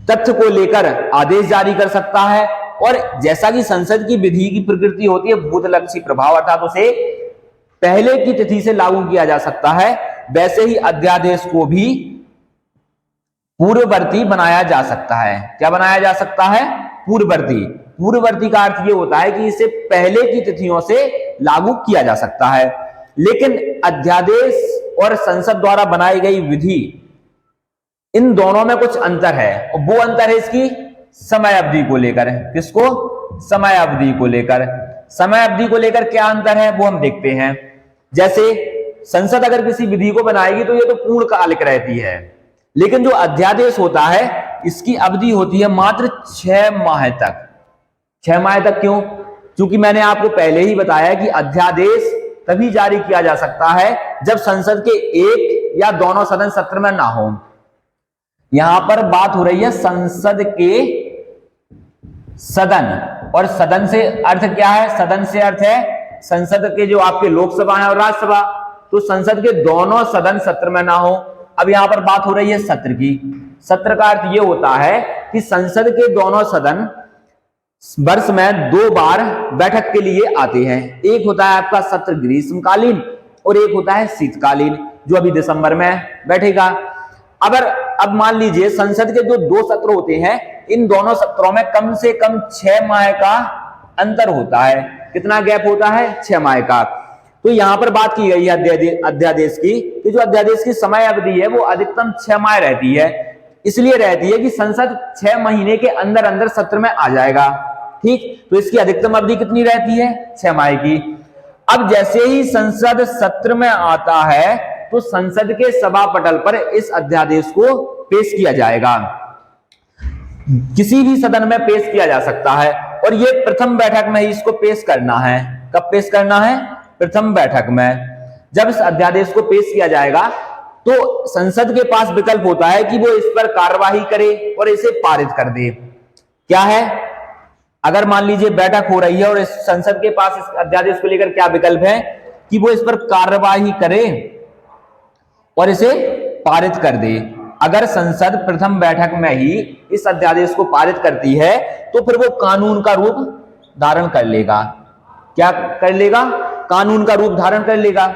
तथ्य को लेकर आदेश जारी कर सकता है, और जैसा कि संसद की विधि की प्रकृति होती है भूतलक्षी प्रभाव, अर्थात उसे पहले की तिथि से लागू किया जा सकता है, वैसे ही अध्यादेश को भी पूर्ववर्ती बनाया जा सकता है। क्या बनाया जा सकता है? पूर्ववर्ती। पूर्ववर्ती का अर्थ यह होता है कि इसे पहले की तिथियों से लागू किया जा सकता है। लेकिन अध्यादेश और संसद द्वारा बनाई गई विधि, इन दोनों में कुछ अंतर है, और वो अंतर है इसकी समय अवधि को लेकर। किसको? समय अवधि को लेकर। समय अवधि को लेकर क्या अंतर है वो हम देखते हैं। जैसे संसद अगर किसी विधि को बनाएगी तो ये तो पूर्णकालिक रहती है, लेकिन जो अध्यादेश होता है इसकी अवधि होती है मात्र 6 माह तक। 6 माह तक क्यों? क्योंकि मैंने आपको पहले ही बताया कि अध्यादेश तभी जारी किया जा सकता है जब संसद के एक या दोनों सदन सत्र में ना हो। यहां पर बात हो रही है संसद के सदन, और सदन से अर्थ क्या है? सदन से अर्थ है संसद के जो आपके लोकसभा है और राज्यसभा, तो संसद के दोनों सदन सत्र में ना हो। अब यहां पर बात हो रही है सत्र की। सत्र का अर्थ यह होता है कि संसद के दोनों सदन वर्ष में 2 बार बैठक के लिए आते हैं। एक होता है आपका सत्र ग्रीष्मकालीन और एक होता है शीतकालीन, जो अभी दिसंबर में बैठेगा। अब मान लीजिए संसद के जो 2 सत्र होते हैं, इन दोनों सत्रों में कम से कम 6 माह का अंतर होता है। कितना गैप होता है? 6 माह का। तो यहां पर बात की गई है अध्यादेश की, कि जो अध्यादेश की समय अवधि है वो अधिकतम 6 माह रहती है। इसलिए रहती है कि संसद 6 महीने के अंदर अंदर सत्र में आ जाएगा। ठीक, तो इसकी अधिकतम अवधि कितनी रहती है? 6 माह की। अब जैसे ही संसद सत्र में आता है तो संसद के सभा पटल पर इस अध्यादेश को पेश किया जाएगा। किसी भी सदन में पेश किया जा सकता है और ये प्रथम बैठक में ही इसको पेश करना है। कब पेश करना है? प्रथम बैठक में। जब इस अध्यादेश को पेश किया जाएगा तो संसद के पास विकल्प होता है कि वो इस पर कार्यवाही करे और इसे पारित कर दे। क्या है? अगर मान लीजिए बैठक हो रही है और इस संसद के पास इस अध्यादेश को लेकर क्या विकल्प है कि वो इस पर कार्यवाही करे और इसे पारित कर दे। अगर संसद प्रथम बैठक में ही इस अध्यादेश को पारित करती है तो फिर वो कानून का रूप धारण कर लेगा। क्या कर लेगा? कानून का रूप धारण कर लेगा।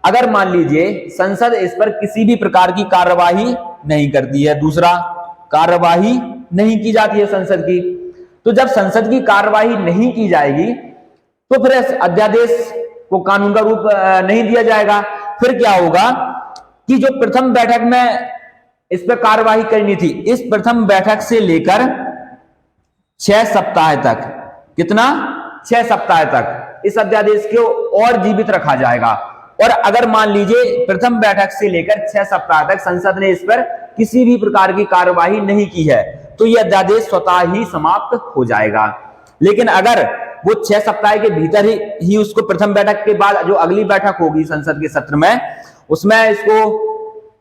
अगर मान लीजिए संसद इस पर किसी भी प्रकार की कार्यवाही नहीं करती है, दूसरा कार्यवाही नहीं की जाती है संसद की, तो जब संसद की कार्यवाही नहीं की जाएगी तो फिर इस अध्यादेश को कानून का रूप नहीं दिया जाएगा। फिर क्या होगा कि जो प्रथम बैठक में इस पर कार्यवाही करनी थी, इस प्रथम बैठक से लेकर 6 सप्ताह तक, कितना? 6 सप्ताह तक इस अध्यादेश को और जीवित रखा जाएगा। और अगर मान लीजिए प्रथम बैठक से लेकर 6 सप्ताह तक संसद ने इस पर किसी भी प्रकार की कार्यवाही नहीं की है तो यह अध्यादेश स्वतः ही समाप्त हो जाएगा। लेकिन अगर वो 6 सप्ताह के भीतर ही उसको प्रथम बैठक के बाद जो अगली बैठक होगी संसद के सत्र में, उसमें इसको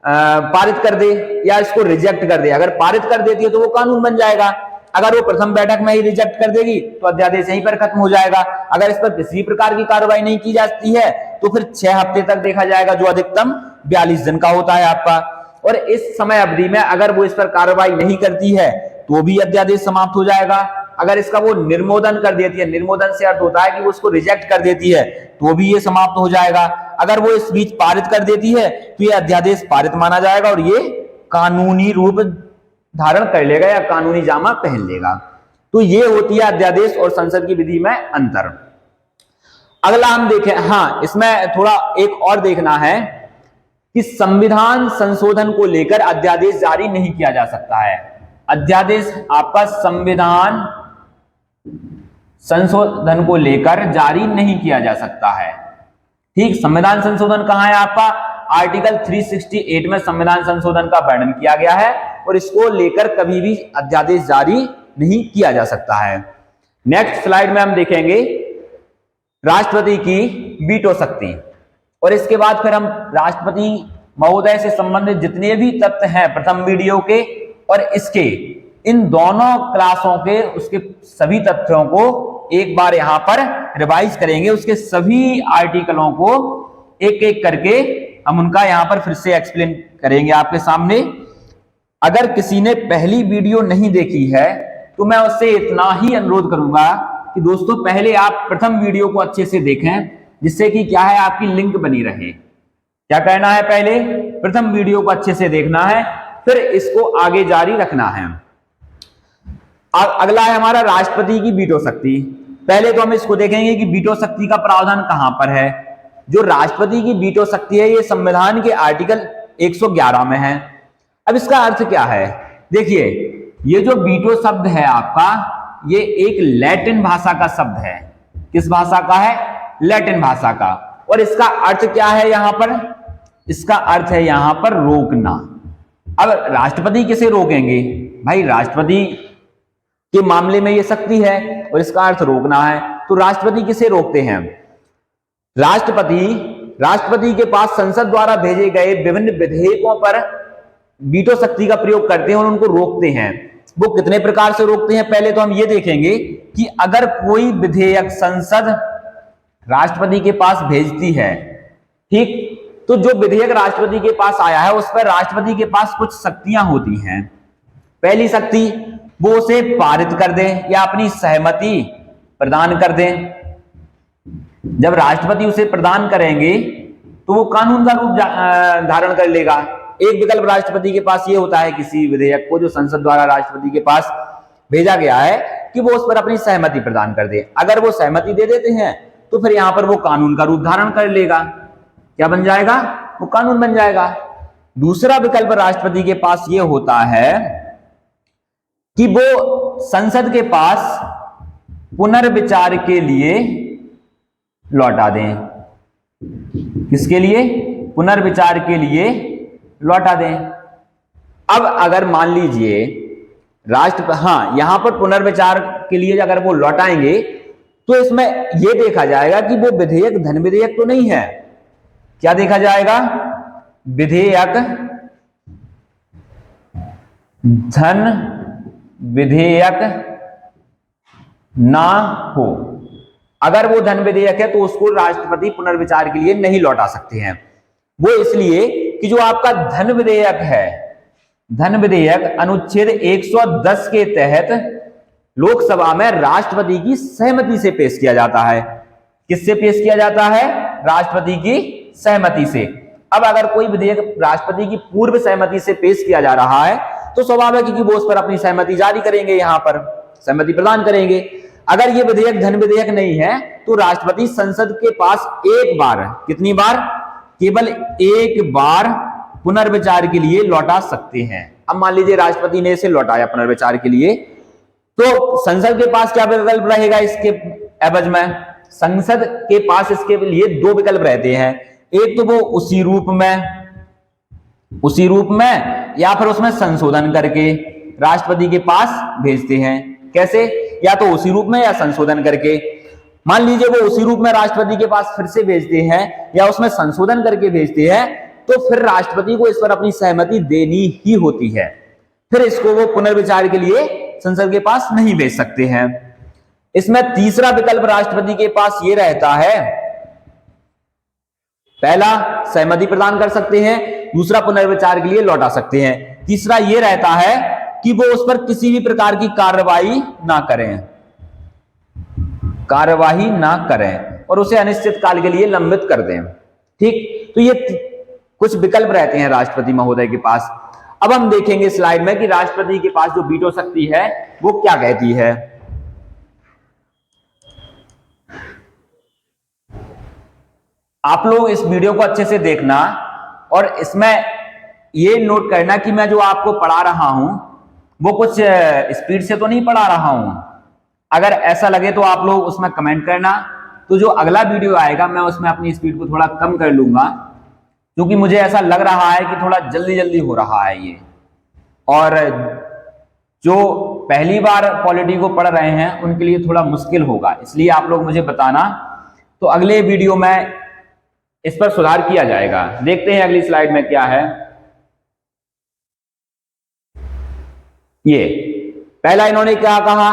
पारित कर दे या इसको रिजेक्ट कर दे, अगर पारित कर देती है तो वो कानून बन जाएगा। अगर वो प्रथम बैठक में ही रिजेक्ट कर देगी तो अध्यादेश यहीं पर खत्म हो जाएगा। अगर इस पर किसी प्रकार की कार्रवाई नहीं की जाती है तो फिर 6 हफ्ते तक देखा जाएगा, जो अधिकतम 42 दिन का होता है आपका। और इस समय अवधि में अगर वो इस पर कार्रवाई नहीं करती है तो भी अध्यादेश समाप्त हो जाएगा। अगर इसका वो निर्मोदन कर देती है, निर्मोदन से अर्थ होता है कि वो उसको रिजेक्ट कर देती है, तो भी ये समाप्त हो जाएगा। अगर वो इस बीच पारित कर देती है तो ये अध्यादेश पारित माना जाएगा और ये कानूनी रूप धारण कर लेगा या कानूनी जामा पहन लेगा। तो ये होती है अध्यादेश और संसद की विधि में अंतर। अगला हम देखें, हाँ इसमें थोड़ा एक और देखना है कि संविधान संशोधन को लेकर अध्यादेश जारी नहीं किया जा सकता है। अध्यादेश आपका संविधान संशोधन को लेकर जारी नहीं किया जा सकता है। ठीक, संविधान संशोधन कहां है आपका? आर्टिकल 368 में संविधान संशोधन का वर्णन किया गया है और इसको लेकर कभी भी अध्यादेश जारी नहीं किया जा सकता है। नेक्स्ट स्लाइड में हम देखेंगे राष्ट्रपति की वीटो शक्ति, और इसके बाद फिर हम राष्ट्रपति महोदय से संबंधित जितने भी तथ्य हैं प्रथम वीडियो के और इसके, इन दोनों क्लासों के उसके सभी तथ्यों को एक बार यहां पर रिवाइज करेंगे। उसके सभी आर्टिकलों को एक एक करके हम उनका यहां पर फिर से एक्सप्लेन करेंगे आपके सामने। अगर किसी ने पहली वीडियो नहीं देखी है तो मैं उससे इतना ही अनुरोध करूंगा कि दोस्तों पहले आप प्रथम वीडियो को अच्छे से देखें, जिससे कि क्या है आपकी लिंक बनी रहे। क्या करना है? पहले प्रथम वीडियो को अच्छे से देखना है, फिर इसको आगे जारी रखना है। अगला है हमारा राष्ट्रपति की वीटो शक्ति। पहले तो हम इसको देखेंगे कि वीटो शक्ति का प्रावधान कहां पर है। जो राष्ट्रपति की वीटो शक्ति है ये संविधान के आर्टिकल 111 में है। अब इसका अर्थ क्या है? देखिए, ये जो वीटो शब्द है आपका, ये एक लैटिन भाषा का शब्द है। किस भाषा का है? लैटिन भाषा का। और इसका अर्थ क्या है यहां पर? इसका अर्थ है यहां पर रोकना। अब राष्ट्रपति किसे रोकेंगे? भाई राष्ट्रपति के मामले में ये शक्ति है और इसका अर्थ रोकना है, तो राष्ट्रपति किसे रोकते हैं? राष्ट्रपति के पास संसद द्वारा भेजे गए विभिन्न विधेयकों पर वीटो शक्ति का प्रयोग करते हैं और उनको रोकते हैं। वो कितने प्रकार से रोकते हैं? पहले तो हम ये देखेंगे कि अगर कोई विधेयक संसद राष्ट्रपति के पास भेजती है, ठीक, तो जो विधेयक राष्ट्रपति के पास आया है उस पर राष्ट्रपति के पास कुछ शक्तियां होती हैं। पहली शक्ति वो उसे पारित कर दें या अपनी सहमति प्रदान कर दें। जब राष्ट्रपति उसे प्रदान करेंगे तो वो कानून का रूप धारण कर लेगा। एक विकल्प राष्ट्रपति के पास ये होता है किसी विधेयक को जो संसद द्वारा राष्ट्रपति के पास भेजा गया है कि वो उस पर अपनी सहमति प्रदान कर दे। अगर वो सहमति दे देते हैं तो फिर यहां पर वो कानून का रूप धारण कर लेगा। क्या बन जाएगा? वो कानून बन जाएगा। दूसरा विकल्प राष्ट्रपति के पास ये होता है कि वो संसद के पास पुनर्विचार के लिए लौटा दें। किसके लिए? पुनर्विचार के लिए लौटा दें। अब अगर मान लीजिए यहां पर पुनर्विचार के लिए अगर वो लौटाएंगे तो इसमें यह देखा जाएगा कि वो विधेयक धन विधेयक तो नहीं है। क्या देखा जाएगा? विधेयक धन विधेयक ना हो। अगर वो धन विधेयक है तो उसको राष्ट्रपति पुनर्विचार के लिए नहीं लौटा सकते हैं। वो इसलिए कि जो आपका धन विधेयक है, धन विधेयक अनुच्छेद 110 के तहत लोकसभा में राष्ट्रपति की सहमति से पेश किया जाता है। किससे पेश किया जाता है? राष्ट्रपति की सहमति से। अब अगर कोई विधेयक राष्ट्रपति की पूर्व सहमति से पेश किया जा रहा है तो स्वाभाविक है कि वो उस पर अपनी सहमति जारी करेंगे, यहां पर सहमति प्रदान करेंगे। अगर ये विधेयक धन विधेयक नहीं है तो राष्ट्रपति संसद के पास एक बार, कितनी बार? केवल एक बार पुनर्विचार के लिए लौटा सकते हैं। अब मान लीजिए राष्ट्रपति ने इसे लौटाया पुनर्विचार के लिए, तो संसद के पास क्या विकल्प रहेगा इसके एवज में? संसद के पास इसके लिए दो विकल्प रहते हैं। एक तो वो उसी रूप में या फिर उसमें संशोधन करके राष्ट्रपति के पास भेजते हैं। कैसे? या तो उसी रूप में या संशोधन करके। मान लीजिए वो उसी रूप में राष्ट्रपति के पास फिर से भेजते हैं या उसमें संशोधन करके भेजते हैं, तो फिर राष्ट्रपति को इस पर अपनी सहमति देनी ही होती है। फिर इसको वो पुनर्विचार के लिए संसद के पास नहीं भेज सकते हैं। इसमें तीसरा विकल्प राष्ट्रपति के पास ये रहता है, पहला सहमति प्रदान कर सकते हैं, दूसरा पुनर्विचार के लिए लौटा सकते हैं। तीसरा ये रहता है कि वो उस पर किसी भी प्रकार की कार्रवाई ना करें और उसे अनिश्चित काल के लिए लंबित कर दें। ठीक, तो ये कुछ विकल्प रहते हैं राष्ट्रपति महोदय के पास। अब हम देखेंगे स्लाइड में कि राष्ट्रपति के पास जो वीटो शक्ति है वो क्या कहती है। आप लोग इस वीडियो को अच्छे से देखना और इसमें ये नोट करना कि मैं जो आपको पढ़ा रहा हूं वो कुछ स्पीड से तो नहीं पढ़ा रहा हूं। अगर ऐसा लगे तो आप लोग उसमें कमेंट करना, तो जो अगला वीडियो आएगा मैं उसमें अपनी स्पीड को थोड़ा कम कर लूंगा, क्योंकि मुझे ऐसा लग रहा है कि थोड़ा जल्दी जल्दी हो रहा है ये। और जो पहली बार पॉलिटी को पढ़ रहे हैं उनके लिए थोड़ा मुश्किल होगा, इसलिए आप लोग मुझे बताना, तो अगले वीडियो में इस पर सुधार किया जाएगा। देखते हैं अगली स्लाइड में क्या है। ये पहला इन्होंने क्या कहा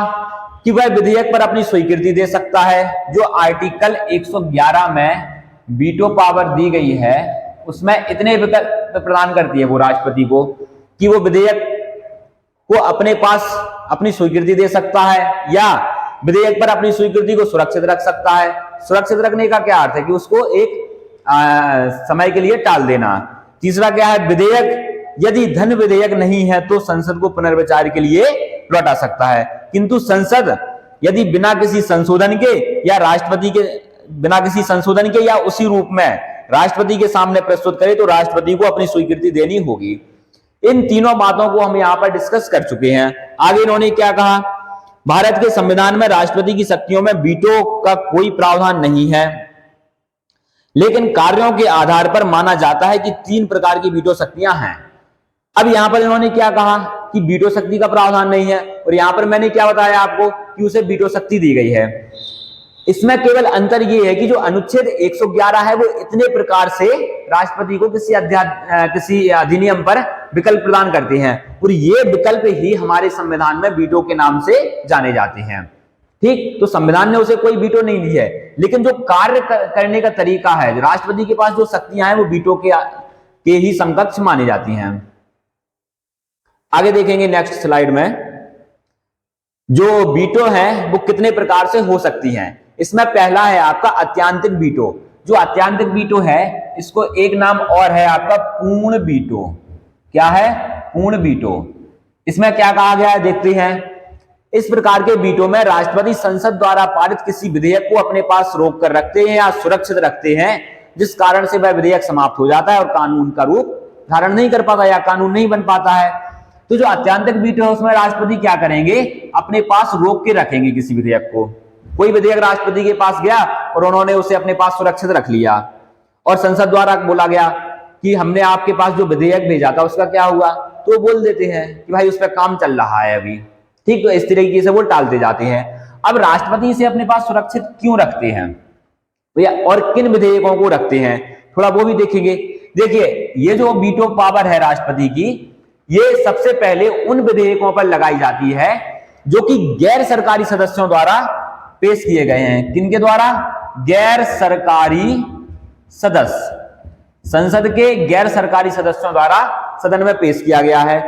कि वह विधेयक पर अपनी स्वीकृति दे सकता है। जो आर्टिकल 111 में वीटो पावर दी गई है उसमें इतने विकल्प प्रदान करती है वो राष्ट्रपति को कि वो विधेयक को अपने पास अपनी स्वीकृति दे सकता है या विधेयक पर अपनी स्वीकृति को सुरक्षित रख सकता है। सुरक्षित रखने का क्या अर्थ है कि उसको एक समय के लिए टाल देना। तीसरा क्या है, विधेयक यदि धन विधेयक नहीं है तो संसद को पुनर्विचार के लिए लौटा सकता है, किंतु संसद यदि बिना किसी संशोधन के या राष्ट्रपति के बिना किसी संशोधन के या उसी रूप में राष्ट्रपति के सामने प्रस्तुत करे तो राष्ट्रपति को अपनी स्वीकृति देनी होगी। इन तीनों बातों को हम यहां पर डिस्कस कर चुके हैं। आगे इन्होंने क्या कहा, भारत के संविधान में राष्ट्रपति की शक्तियों में वीटो का कोई प्रावधान नहीं है, लेकिन कार्यों के आधार पर माना जाता है कि 3 प्रकार की वीटो शक्तियां हैं। अब यहां पर इन्होंने क्या कहा कि वीटो शक्ति का प्रावधान नहीं है, और यहां पर मैंने क्या बताया आपको कि उसे वीटो शक्ति दी गई है। इसमें केवल अंतर यह है कि जो अनुच्छेद 111 है वो इतने प्रकार से राष्ट्रपति को किसी अधिनियम पर विकल्प प्रदान करते हैं, और ये विकल्प ही हमारे संविधान में वीटो के नाम से जाने जाते हैं। ठीक, तो संविधान ने उसे कोई वीटो नहीं दी है, लेकिन जो कार्य करने का तरीका है, राष्ट्रपति के पास जो शक्तियां हैं वो वीटो के ही समकक्ष मानी जाती हैं। आगे देखेंगे नेक्स्ट स्लाइड में, जो वीटो है वो कितने प्रकार से हो सकती हैं। इसमें पहला है आपका अत्यांतिक वीटो। जो अत्यांतिक वीटो है इसको एक नाम और है आपका पूर्ण वीटो। क्या है? पूर्ण वीटो। इसमें क्या कहा गया है देखते हैं। इस प्रकार के वीटो में राष्ट्रपति संसद द्वारा पारित किसी विधेयक को अपने पास रोक कर रखते हैं या सुरक्षित रखते हैं, जिस कारण से वह विधेयक समाप्त हो जाता है और कानून का रूप धारण नहीं कर पाता या कानून नहीं बन पाता है। तो जो अत्यांतिक वीटो है उसमें राष्ट्रपति क्या करेंगे? अपने पास रोक के रखेंगे किसी विधेयक को। कोई विधेयक राष्ट्रपति के पास गया और उन्होंने उसे अपने पास सुरक्षित रख लिया और संसद द्वारा बोला गया कि हमने आपके पास जो विधेयक भेजा था उसका क्या हुआ, तो बोल देते हैं कि भाई उस पर काम चल रहा है अभी, ठीक। तो इस तरीके से वो टालते जाते हैं। अब राष्ट्रपति इसे अपने पास सुरक्षित क्यों रखते हैं भैया, और किन विधेयकों को रखते हैं, थोड़ा वो भी देखेंगे। देखिए, ये जो वीटो पावर है राष्ट्रपति की, ये सबसे पहले उन विधेयकों पर लगाई जाती है जो कि गैर सरकारी सदस्यों द्वारा पेश किए गए हैं। किनके द्वारा? गैर सरकारी सदस्य, संसद के गैर सरकारी सदस्यों द्वारा सदन में पेश किया गया है।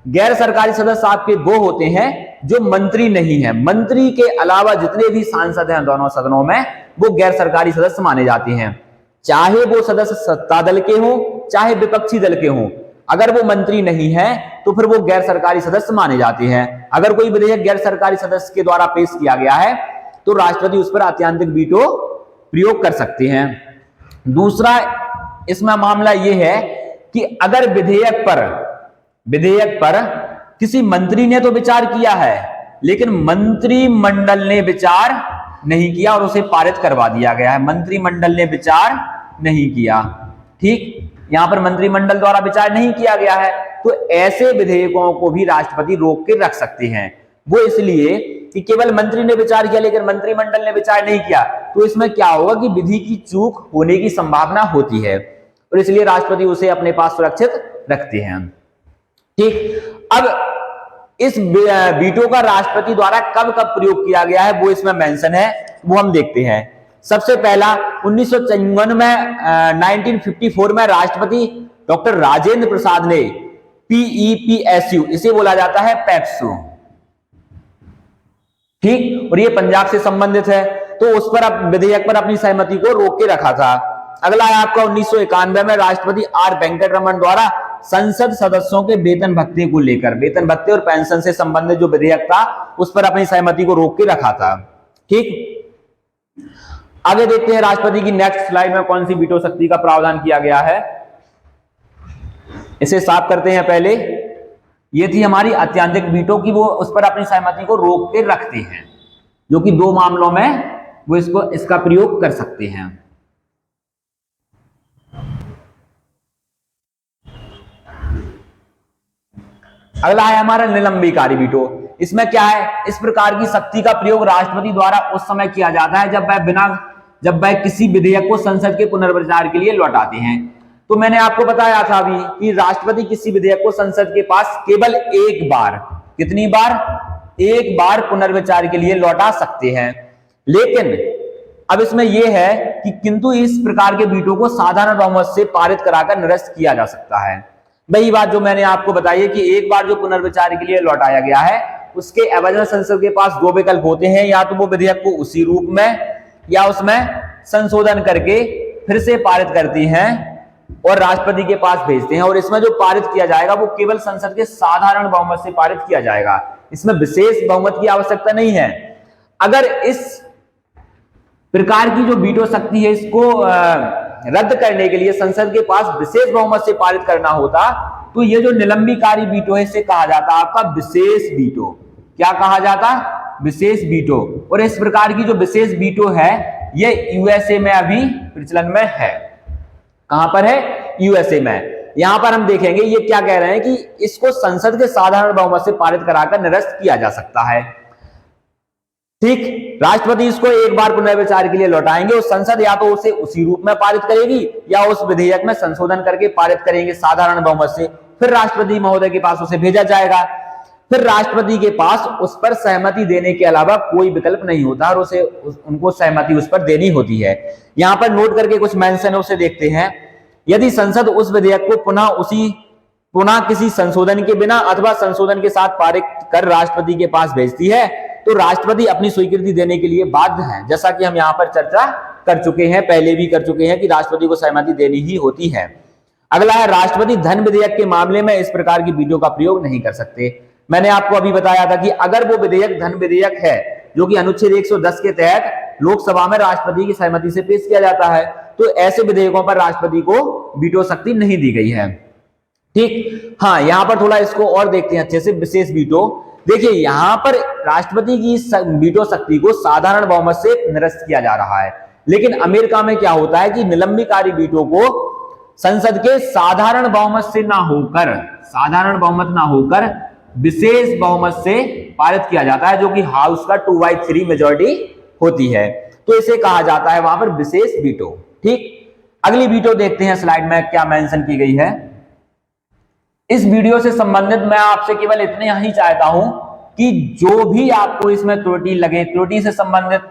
गैर सरकारी सदस्य आपके वो होते हैं जो मंत्री नहीं है। मंत्री के अलावा जितने भी सांसद हैं दोनों सदनों में, वो गैर सरकारी सदस्य माने जाते हैं, चाहे वो सदस्य सत्ता दल के हों चाहे विपक्षी दल के हों। अगर वो मंत्री नहीं है तो फिर वो गैर सरकारी सदस्य माने जाते हैं। अगर कोई विधेयक गैर सरकारी सदस्य के द्वारा पेश किया गया है तो राष्ट्रपति उस पर अत्यांतिक वीटो प्रयोग कर सकते हैं। दूसरा इसमें मामला यह है कि अगर विधेयक पर किसी मंत्री ने तो विचार किया है लेकिन मंत्रिमंडल ने विचार नहीं किया और उसे पारित करवा दिया गया है। मंत्रिमंडल ने विचार नहीं किया, ठीक, यहां पर मंत्रिमंडल द्वारा विचार नहीं किया गया है, तो ऐसे विधेयकों को भी राष्ट्रपति रोक के रख सकते हैं। वो इसलिए कि केवल मंत्री ने विचार किया लेकिन मंत्रिमंडल ने विचार नहीं किया, तो इसमें क्या होगा कि विधि की चूक होने की संभावना होती है और इसलिए राष्ट्रपति उसे अपने पास सुरक्षित रखते हैं, ठीक। अब इस वीटो का राष्ट्रपति द्वारा कब कब प्रयोग किया गया है वो इसमें मेंशन है, वो हम देखते हैं। सबसे पहला 1954 में 1954 में राष्ट्रपति डॉक्टर राजेंद्र प्रसाद ने PEPSU, इसे बोला जाता है पैप्सू, ठीक, और ये पंजाब से संबंधित है, तो उस पर विधेयक पर अपनी सहमति को रोक के रखा था। अगला है आपका 1991 में राष्ट्रपति R वेंकटरमन द्वारा संसद सदस्यों के वेतन भत्ते को लेकर, वेतन भत्ते और पेंशन से संबंधित जो विधेयक था उस पर अपनी सहमति को रोक के रखा था, ठीक। आगे देखते हैं राष्ट्रपति की नेक्स्ट स्लाइड में कौन सी वीटो शक्ति का प्रावधान किया गया है। इसे साफ करते हैं पहले। ये थी हमारी अत्यांतिक वीटो की, वो उस पर अपनी सहमति को रोक के रखते हैं, जो कि दो मामलों में वो इसका प्रयोग कर सकते हैं। अगला है हमारा निलंबिकारी वीटो। इसमें क्या है, इस प्रकार की शक्ति का प्रयोग राष्ट्रपति द्वारा उस समय किया जाता है जब वह किसी विधेयक को संसद के पुनर्विचार के लिए लौटाते हैं। तो मैंने आपको बताया था अभी कि राष्ट्रपति किसी विधेयक को संसद के पास केवल एक बार, कितनी बार, एक बार पुनर्विचार के लिए लौटा सकते हैं। लेकिन अब इसमें यह है कि किंतु इस प्रकार के वीटो को साधारण बहुमत से पारित कराकर निरस्त किया जा सकता है। वही बात जो मैंने आपको बताई है कि एक बार जो पुनर्विचार के लिए लौटाया गया है उसके एवज में संसद के पास दो विकल्प होते हैं, या तो वो विधेयक को उसी रूप में या उसमें संशोधन करके फिर से पारित करती हैं और राष्ट्रपति के पास भेजते हैं, और इसमें जो पारित किया जाएगा वो केवल संसद के साधारण बहुमत से पारित किया जाएगा। इसमें विशेष बहुमत की आवश्यकता नहीं है। अगर इस प्रकार की जो वीटो शक्ति है इसको रद्द करने के लिए संसद के पास विशेष बहुमत से पारित करना होता, तो ये जो निलंबिकारी वीटो है इसे कहा जाता आपका विशेष वीटो। क्या कहा जाता? विशेष वीटो। और इस प्रकार की जो विशेष वीटो है ये यूएसए में अभी प्रचलन में है। कहां पर है? यूएसए में। यहां पर हम देखेंगे ये क्या कह रहे हैं कि इसको संसद के साधारण बहुमत से पारित कराकर निरस्त किया जा सकता है, ठीक। राष्ट्रपति इसको एक बार पुनर्विचार के लिए लौटाएंगे और संसद या तो उसे उसी रूप में पारित करेगी या उस विधेयक में संशोधन करके पारित करेंगे साधारण बहुमत से। फिर राष्ट्रपति महोदय के पास उसे भेजा जाएगा। फिर राष्ट्रपति के पास उस पर सहमति देने के अलावा कोई विकल्प नहीं होता और उनको सहमति उस पर देनी होती है। यहां पर नोट करके कुछ मेंशन है उसे देखते हैं। यदि संसद उस विधेयक को पुनः उसी पुनः किसी संशोधन के बिना अथवा संशोधन के साथ पारित कर राष्ट्रपति के पास भेजती है तो राष्ट्रपति अपनी स्वीकृति देने के लिए बाध्य है। जैसा कि हम यहाँ पर चर्चा कर चुके हैं, पहले भी कर चुके हैं कि राष्ट्रपति को सहमति देनी ही होती है। अगला है, राष्ट्रपति धन विधेयक के मामले में इस प्रकार की वीटो का प्रयोग नहीं कर सकते। मैंने आपको अभी बताया था कि अगर वो विधेयक धन विधेयक है जो कि अनुच्छेद 110 के तहत लोकसभा में राष्ट्रपति की सहमति से पेश किया जाता है, तो ऐसे विधेयकों पर राष्ट्रपति को वीटो शक्ति नहीं दी गई है। ठीक, हाँ, यहां पर थोड़ा इसको और देखते हैं अच्छे से। विशेष वीटो, देखिए यहां पर राष्ट्रपति की वीटो शक्ति को साधारण बहुमत से निरस्त किया जा रहा है, लेकिन अमेरिका में क्या होता है कि निलंबितकारी वीटो को संसद के साधारण बहुमत से ना होकर, साधारण बहुमत ना होकर विशेष बहुमत से पारित किया जाता है, जो कि हाउस का 2/3 मेजॉरिटी होती है। तो इसे कहा जाता है वहां पर विशेष वीटो। ठीक, अगली वीटो देखते हैं स्लाइड में क्या मेंशन की गई है। इस वीडियो से संबंधित मैं आपसे केवल इतने ही चाहता हूं कि जो भी आपको इसमें त्रुटि लगे, त्रुटि से संबंधित,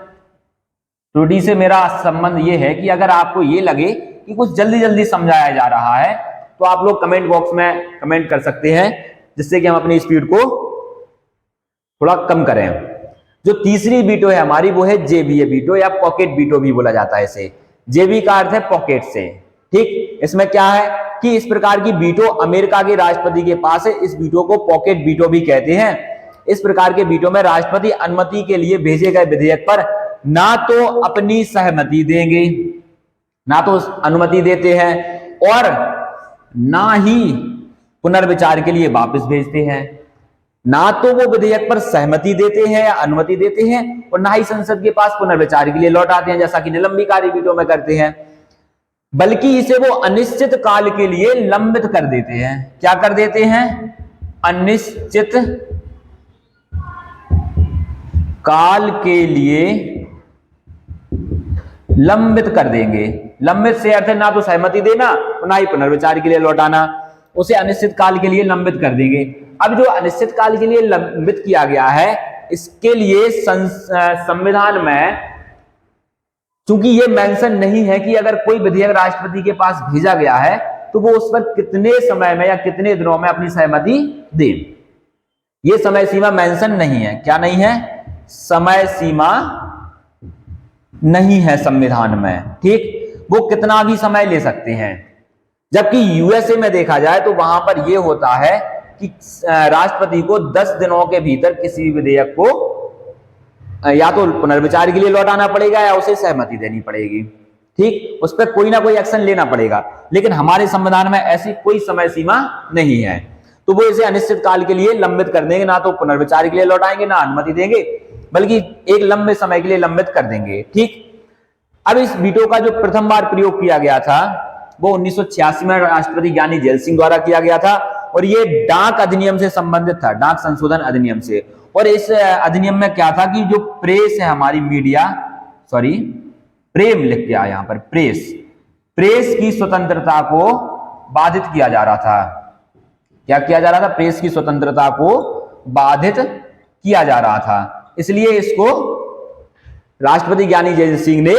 त्रुटि से मेरा संबंध ये है कि अगर आपको ये लगे कि कुछ जल्दी जल्दी समझाया जा रहा है तो आप लोग कमेंट बॉक्स में कमेंट कर सकते हैं, जिससे कि हम अपनी स्पीड को थोड़ा कम करें। जो तीसरी वीटो है हमारी वो है जेबीए वीटो या पॉकेट वीटो भी बोला जाता है इसे। जेबी का अर्थ है पॉकेट से। ठीक, इसमें क्या है कि इस प्रकार की वीटो अमेरिका के राष्ट्रपति के पास है, इस वीटो को पॉकेट वीटो भी कहते हैं। इस प्रकार के वीटो में राष्ट्रपति अनुमति के लिए भेजे गए विधेयक पर ना तो अपनी सहमति देंगे, ना तो अनुमति देते हैं और ना ही पुनर्विचार के लिए वापस भेजते हैं। ना तो वो विधेयक पर सहमति देते हैं या अनुमति देते हैं और ना ही संसद के पास पुनर्विचार के लिए लौटाते हैं, जैसा कि निलंबितकारी वीटो में करते हैं, बल्कि इसे वो अनिश्चित काल के लिए लंबित कर देते हैं। क्या कर देते हैं? अनिश्चित काल के लिए लंबित कर देंगे। लंबित से अर्थ है ना तो सहमति देना और ना ही पुनर्विचार के लिए लौटाना, उसे अनिश्चित काल के लिए लंबित कर देंगे। अब जो अनिश्चित काल के लिए लंबित किया गया है, इसके लिए संविधान में चूंकि ये मेंशन नहीं है कि अगर कोई विधेयक राष्ट्रपति के पास भेजा गया है तो वो उस पर कितने समय में या कितने दिनों में अपनी सहमति दे, ये समय सीमा मेंशन नहीं है। क्या नहीं है? समय सीमा नहीं है संविधान में। ठीक, वो कितना भी समय ले सकते हैं। जबकि यूएसए में देखा जाए तो वहां पर यह होता है कि राष्ट्रपति को 10 दिनों के भीतर किसी भी विधेयक को या तो पुनर्विचार के लिए लौटाना पड़ेगा या उसे सहमति देनी पड़ेगी। ठीक, उस पर कोई ना कोई एक्शन लेना पड़ेगा, लेकिन हमारे संविधान में ऐसी कोई समय सीमा नहीं है, तो वो इसे अनिश्चित काल के लिए लंबित कर देंगे। ना तो पुनर्विचार के लिए लौटाएंगे, ना अनुमति देंगे, बल्कि एक लंबे समय के लिए लंबित कर देंगे। ठीक, अब इस वीटो का जो प्रथम बार प्रयोग किया गया था वो 1986 में राष्ट्रपति ज्ञानी जेल सिंह द्वारा किया गया था और ये डाक अधिनियम से संबंधित था, डाक संशोधन अधिनियम से। और इस अधिनियम में क्या था कि जो प्रेस है हमारी, मीडिया, प्रेम लिख के आया यहां पर, प्रेस की स्वतंत्रता को बाधित किया जा रहा था। क्या किया जा रहा था? प्रेस की स्वतंत्रता को बाधित किया जा रहा था, इसलिए इसको राष्ट्रपति ज्ञानी जेल सिंह ने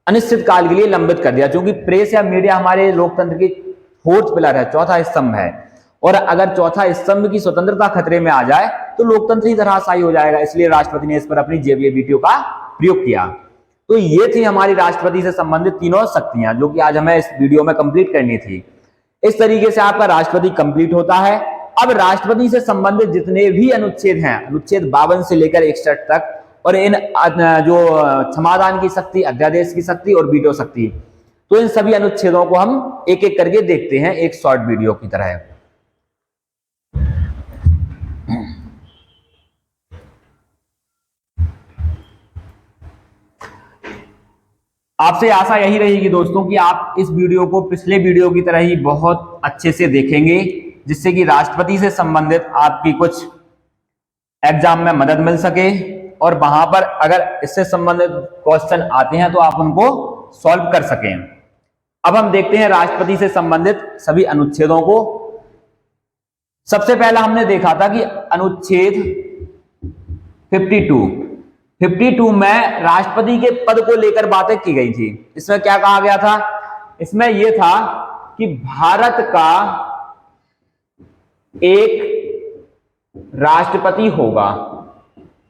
अनिश्चित काल के लिए लंबित कर दिया। क्योंकि प्रेस या मीडिया हमारे लोकतंत्र की फोर्थ पिलर है, चौथा स्तंभ है, और अगर चौथा स्तंभ की स्वतंत्रता खतरे में आ जाए तो लोकतंत्र ही धराशायी हो जाएगा। इसलिए राष्ट्रपति ने इस पर अपनी जेबीए वीटो का प्रयोग किया। तो ये थी हमारी राष्ट्रपति से संबंधित तीनों शक्तियां, जो कि आज हमें इस वीडियो में कंप्लीट करनी थी। इस तरीके से आपका राष्ट्रपति कंप्लीट होता है। अब राष्ट्रपति से संबंधित जितने भी अनुच्छेद हैं, अनुच्छेद 52 से लेकर 61 तक, और इन जो क्षमादान की शक्ति, अध्यादेश की शक्ति और वीटो शक्ति, तो इन सभी अनुच्छेदों को हम एक एक करके देखते हैं एक शॉर्ट वीडियो की तरह। आपसे आशा यही रहेगी दोस्तों कि आप इस वीडियो को पिछले वीडियो की तरह ही बहुत अच्छे से देखेंगे, जिससे कि राष्ट्रपति से संबंधित आपकी कुछ एग्जाम में मदद मिल सके और वहां पर अगर इससे संबंधित क्वेश्चन आते हैं तो आप उनको सॉल्व कर सकें। अब हम देखते हैं राष्ट्रपति से संबंधित सभी अनुच्छेदों को। सबसे पहला हमने देखा था कि अनुच्छेद 52 में राष्ट्रपति के पद को लेकर बातें की गई थी। इसमें क्या कहा गया था? इसमें यह था कि भारत का एक राष्ट्रपति होगा।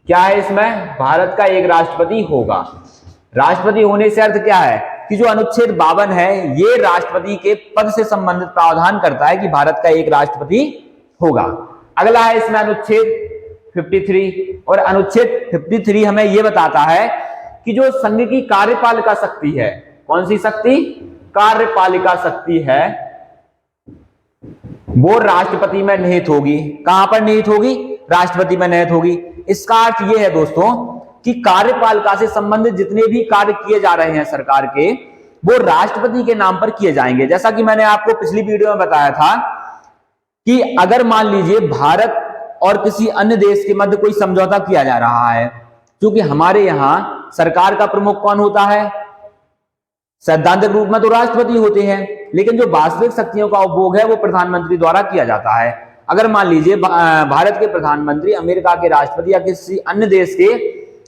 क्या है इसमें? भारत का एक राष्ट्रपति होगा। राष्ट्रपति होने से अर्थ क्या है कि जो अनुच्छेद 52 है ये राष्ट्रपति के पद से संबंधित प्रावधान करता है कि भारत का एक राष्ट्रपति होगा। अगला है इसमें अनुच्छेद 53, और अनुच्छेद 53 हमें यह बताता है कि जो संघ की कार्यपालिका शक्ति है, कौन सी शक्ति? कार्यपालिका शक्ति है, वो राष्ट्रपति में निहित होगी। कहां पर निहित होगी? राष्ट्रपति में निहित होगी। इसका अर्थ यह है दोस्तों कि कार्यपालिका से संबंधित जितने भी कार्य किए जा रहे हैं सरकार के, वो राष्ट्रपति के नाम पर किए जाएंगे। जैसा कि मैंने आपको पिछली वीडियो में बताया था कि अगर मान लीजिए भारत और किसी अन्य देश के मध्य कोई समझौता किया जा रहा है, क्योंकि हमारे यहां सरकार का प्रमुख कौन होता है? सैद्धांतिक रूप में तो राष्ट्रपति होते हैं, लेकिन जो वास्तविक शक्तियों का उपभोग है वो प्रधानमंत्री द्वारा किया जाता है। अगर मान लीजिए भारत के प्रधानमंत्री अमेरिका के राष्ट्रपति या किसी अन्य देश के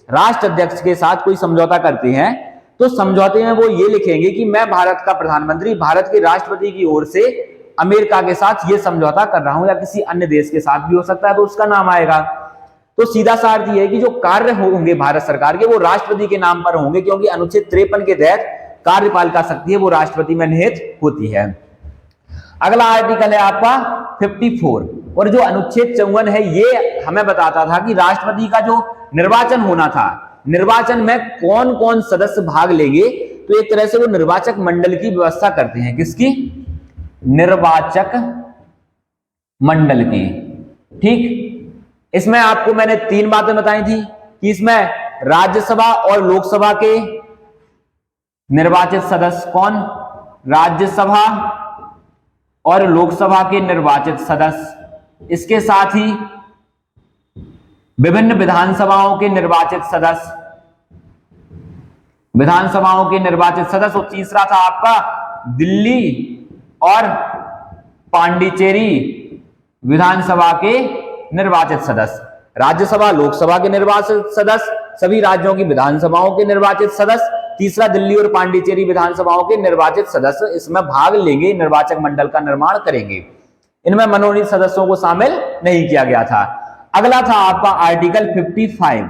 राष्ट्राध्यक्ष के साथ कोई समझौता करते हैं, तो समझौते में वो ये लिखेंगे कि मैं भारत का प्रधानमंत्री भारत के राष्ट्रपति की ओर से अमेरिका के साथ ये समझौता कर रहा हूं, या किसी अन्य देश के साथ भी हो सकता है, तो उसका नाम आएगा। तो सीधा सा अर्थ ये है कि जो कार्य होंगे भारत सरकार के वो राष्ट्रपति के नाम पर होंगे, क्योंकि अनुच्छेद 53 के तहत कार्यपालिका शक्ति है वो राष्ट्रपति में निहित होती है। अगला आर्टिकल है आपका 54, और जो अनुच्छेद 54 है ये हमें बताता था कि राष्ट्रपति का जो निर्वाचन होना था, निर्वाचन में कौन कौन सदस्य भाग लेंगे, तो एक तरह से वो निर्वाचक मंडल की व्यवस्था करते हैं। किसकी? निर्वाचक मंडल की। ठीक, इसमें आपको मैंने 3 बातें बताई थी कि इसमें राज्यसभा और लोकसभा के निर्वाचित सदस्य कौन? राज्यसभा और लोकसभा के निर्वाचित सदस्य, इसके साथ ही विभिन्न विधानसभाओं के निर्वाचित सदस्य, विधानसभाओं के निर्वाचित सदस्य, और तीसरा था आपका दिल्ली और पांडिचेरी विधानसभा के निर्वाचित सदस्य। राज्यसभा लोकसभा के निर्वाचित सदस्य, सभी राज्यों की विधानसभाओं के निर्वाचित सदस्य, तीसरा दिल्ली और पांडिचेरी विधानसभाओं के निर्वाचित सदस्य इसमें भाग लेंगे, निर्वाचक मंडल का निर्माण करेंगे। इनमें मनोनीत सदस्यों को शामिल नहीं किया गया था। अगला था आपका आर्टिकल 55,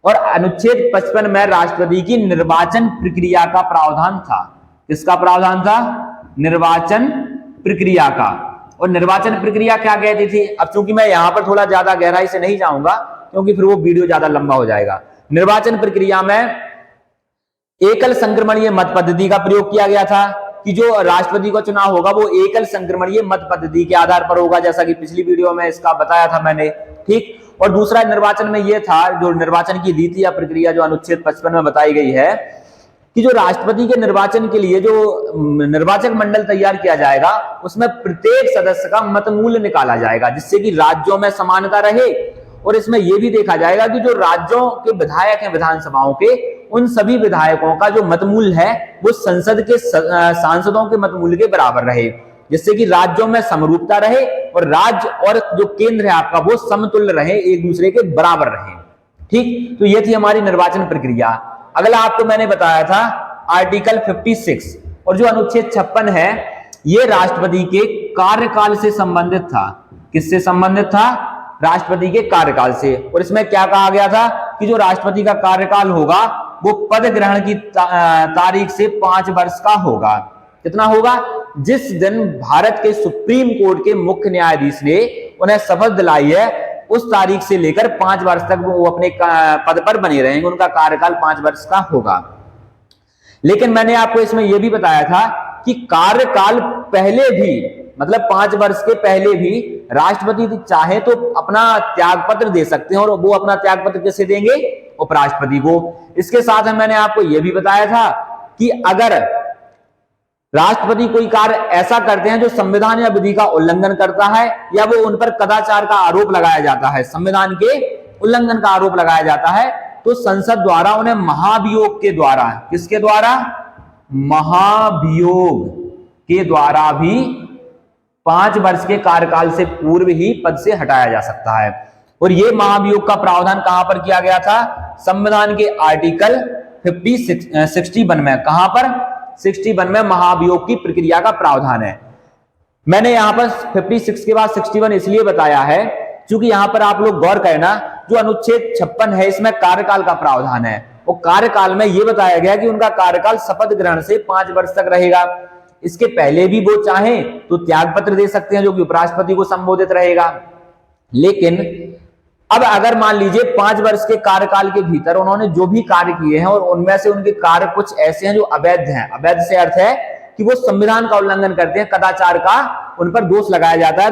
और अनुच्छेद 55 में राष्ट्रपति की निर्वाचन प्रक्रिया का प्रावधान था। किसका प्रावधान था? निर्वाचन प्रक्रिया का। और निर्वाचन प्रक्रिया क्या कहती थी? अब चूंकि मैं यहां पर थोड़ा ज्यादा गहराई से नहीं जाऊंगा, क्योंकि फिर वो वीडियो ज्यादा लंबा हो जाएगा। निर्वाचन प्रक्रिया में एकल संक्रमणीय मत पद्धति का प्रयोग किया गया था, कि जो राष्ट्रपति का चुनाव होगा वो एकल संक्रमणीय मत पद्धति के आधार पर होगा, जैसा कि पिछली वीडियो में इसका बताया था मैंने। ठीक, और दूसरा निर्वाचन में यह था, जो निर्वाचन की रीति या प्रक्रिया जो अनुच्छेद 55 में बताई गई है, कि जो राष्ट्रपति के निर्वाचन के लिए जो निर्वाचक मंडल तैयार किया जाएगा उसमें प्रत्येक सदस्य का मत मूल्य निकाला जाएगा, जिससे कि राज्यों में समानता रहे। और इसमें यह भी देखा जाएगा कि जो राज्यों के विधायक हैं विधानसभाओं के, उन सभी विधायकों का जो मत मूल्य है वो संसद के सांसदों के मत मूल्य के बराबर रहे, जिससे कि राज्यों में समरूपता रहे और राज्य और जो केंद्र है आपका वो समतुल्य रहे, एक दूसरे के बराबर रहे। ठीक, तो ये थी हमारी निर्वाचन प्रक्रिया। अगला आपको मैंने बताया था आर्टिकल 56, और जो अनुच्छेद 56 है ये राष्ट्रपति के कार्यकाल से संबंधित था। किससे संबंधित था? राष्ट्रपति के कार्यकाल से। और इसमें क्या कहा गया था कि जो राष्ट्रपति का कार्यकाल होगा वो पद ग्रहण की तारीख से 5 वर्ष का होगा। कितना होगा? जिस दिन भारत के सुप्रीम कोर्ट के मुख्य न्यायाधीश ने उन्हें शपथ दिलाई है उस तारीख से लेकर 5 वर्ष तक वो अपने पद पर बने रहेंगे, उनका कार्यकाल 5 वर्ष का होगा। लेकिन मैंने आपको इसमें यह भी बताया था कि कार्यकाल पहले भी, मतलब 5 वर्ष के पहले भी राष्ट्रपति चाहे तो अपना त्याग पत्र दे सकते हैं, और वो अपना त्याग पत्र किसे देंगे? उपराष्ट्रपति को। इसके साथ में मैंने आपको यह भी बताया था कि अगर राष्ट्रपति कोई कार्य ऐसा करते हैं जो संविधान या विधि का उल्लंघन करता है, या वो उन पर कदाचार का आरोप लगाया जाता है, संविधान के उल्लंघन का आरोप लगाया जाता है, तो संसद द्वारा उन्हें महाभियोग के द्वारा, किसके द्वारा? महाभियोग के द्वारा भी 5 वर्ष के कार्यकाल से पूर्व ही पद से हटाया जा सकता है। और यह महाभियोग का प्रावधान कहां पर किया गया था? संविधान के आर्टिकल 61 में। कहां पर? 61 में महाभियोग की प्रक्रिया का प्रावधान है। मैंने यहाँ पर 56 के बाद 61 इसलिए बताया है क्योंकि यहाँ पर आप लोग गौर करना, जो अनुच्छेद 56 है इसमें कार्यकाल का प्रावधान है। वो कार्यकाल में ये बताया गया कि उनका कार्यकाल शपथ ग्रहण से 5 वर्ष तक रहेगा। इसके पहले भी वो चाहें तो त्याग पत्र दे सकते हैं जो कि उपराष्ट्रपति को संबोधित रहेगा। लेकिन अब अगर मान लीजिए 5 वर्ष के कार्यकाल के भीतर उन्होंने जो भी कार्य किए हैं और उनमें से उनके कार्य कुछ ऐसे हैं जो अवैध हैं, अवैध से अर्थ है कि वो संविधान का उल्लंघन करते हैं, कदाचार का उन पर दोष लगाया जाता है,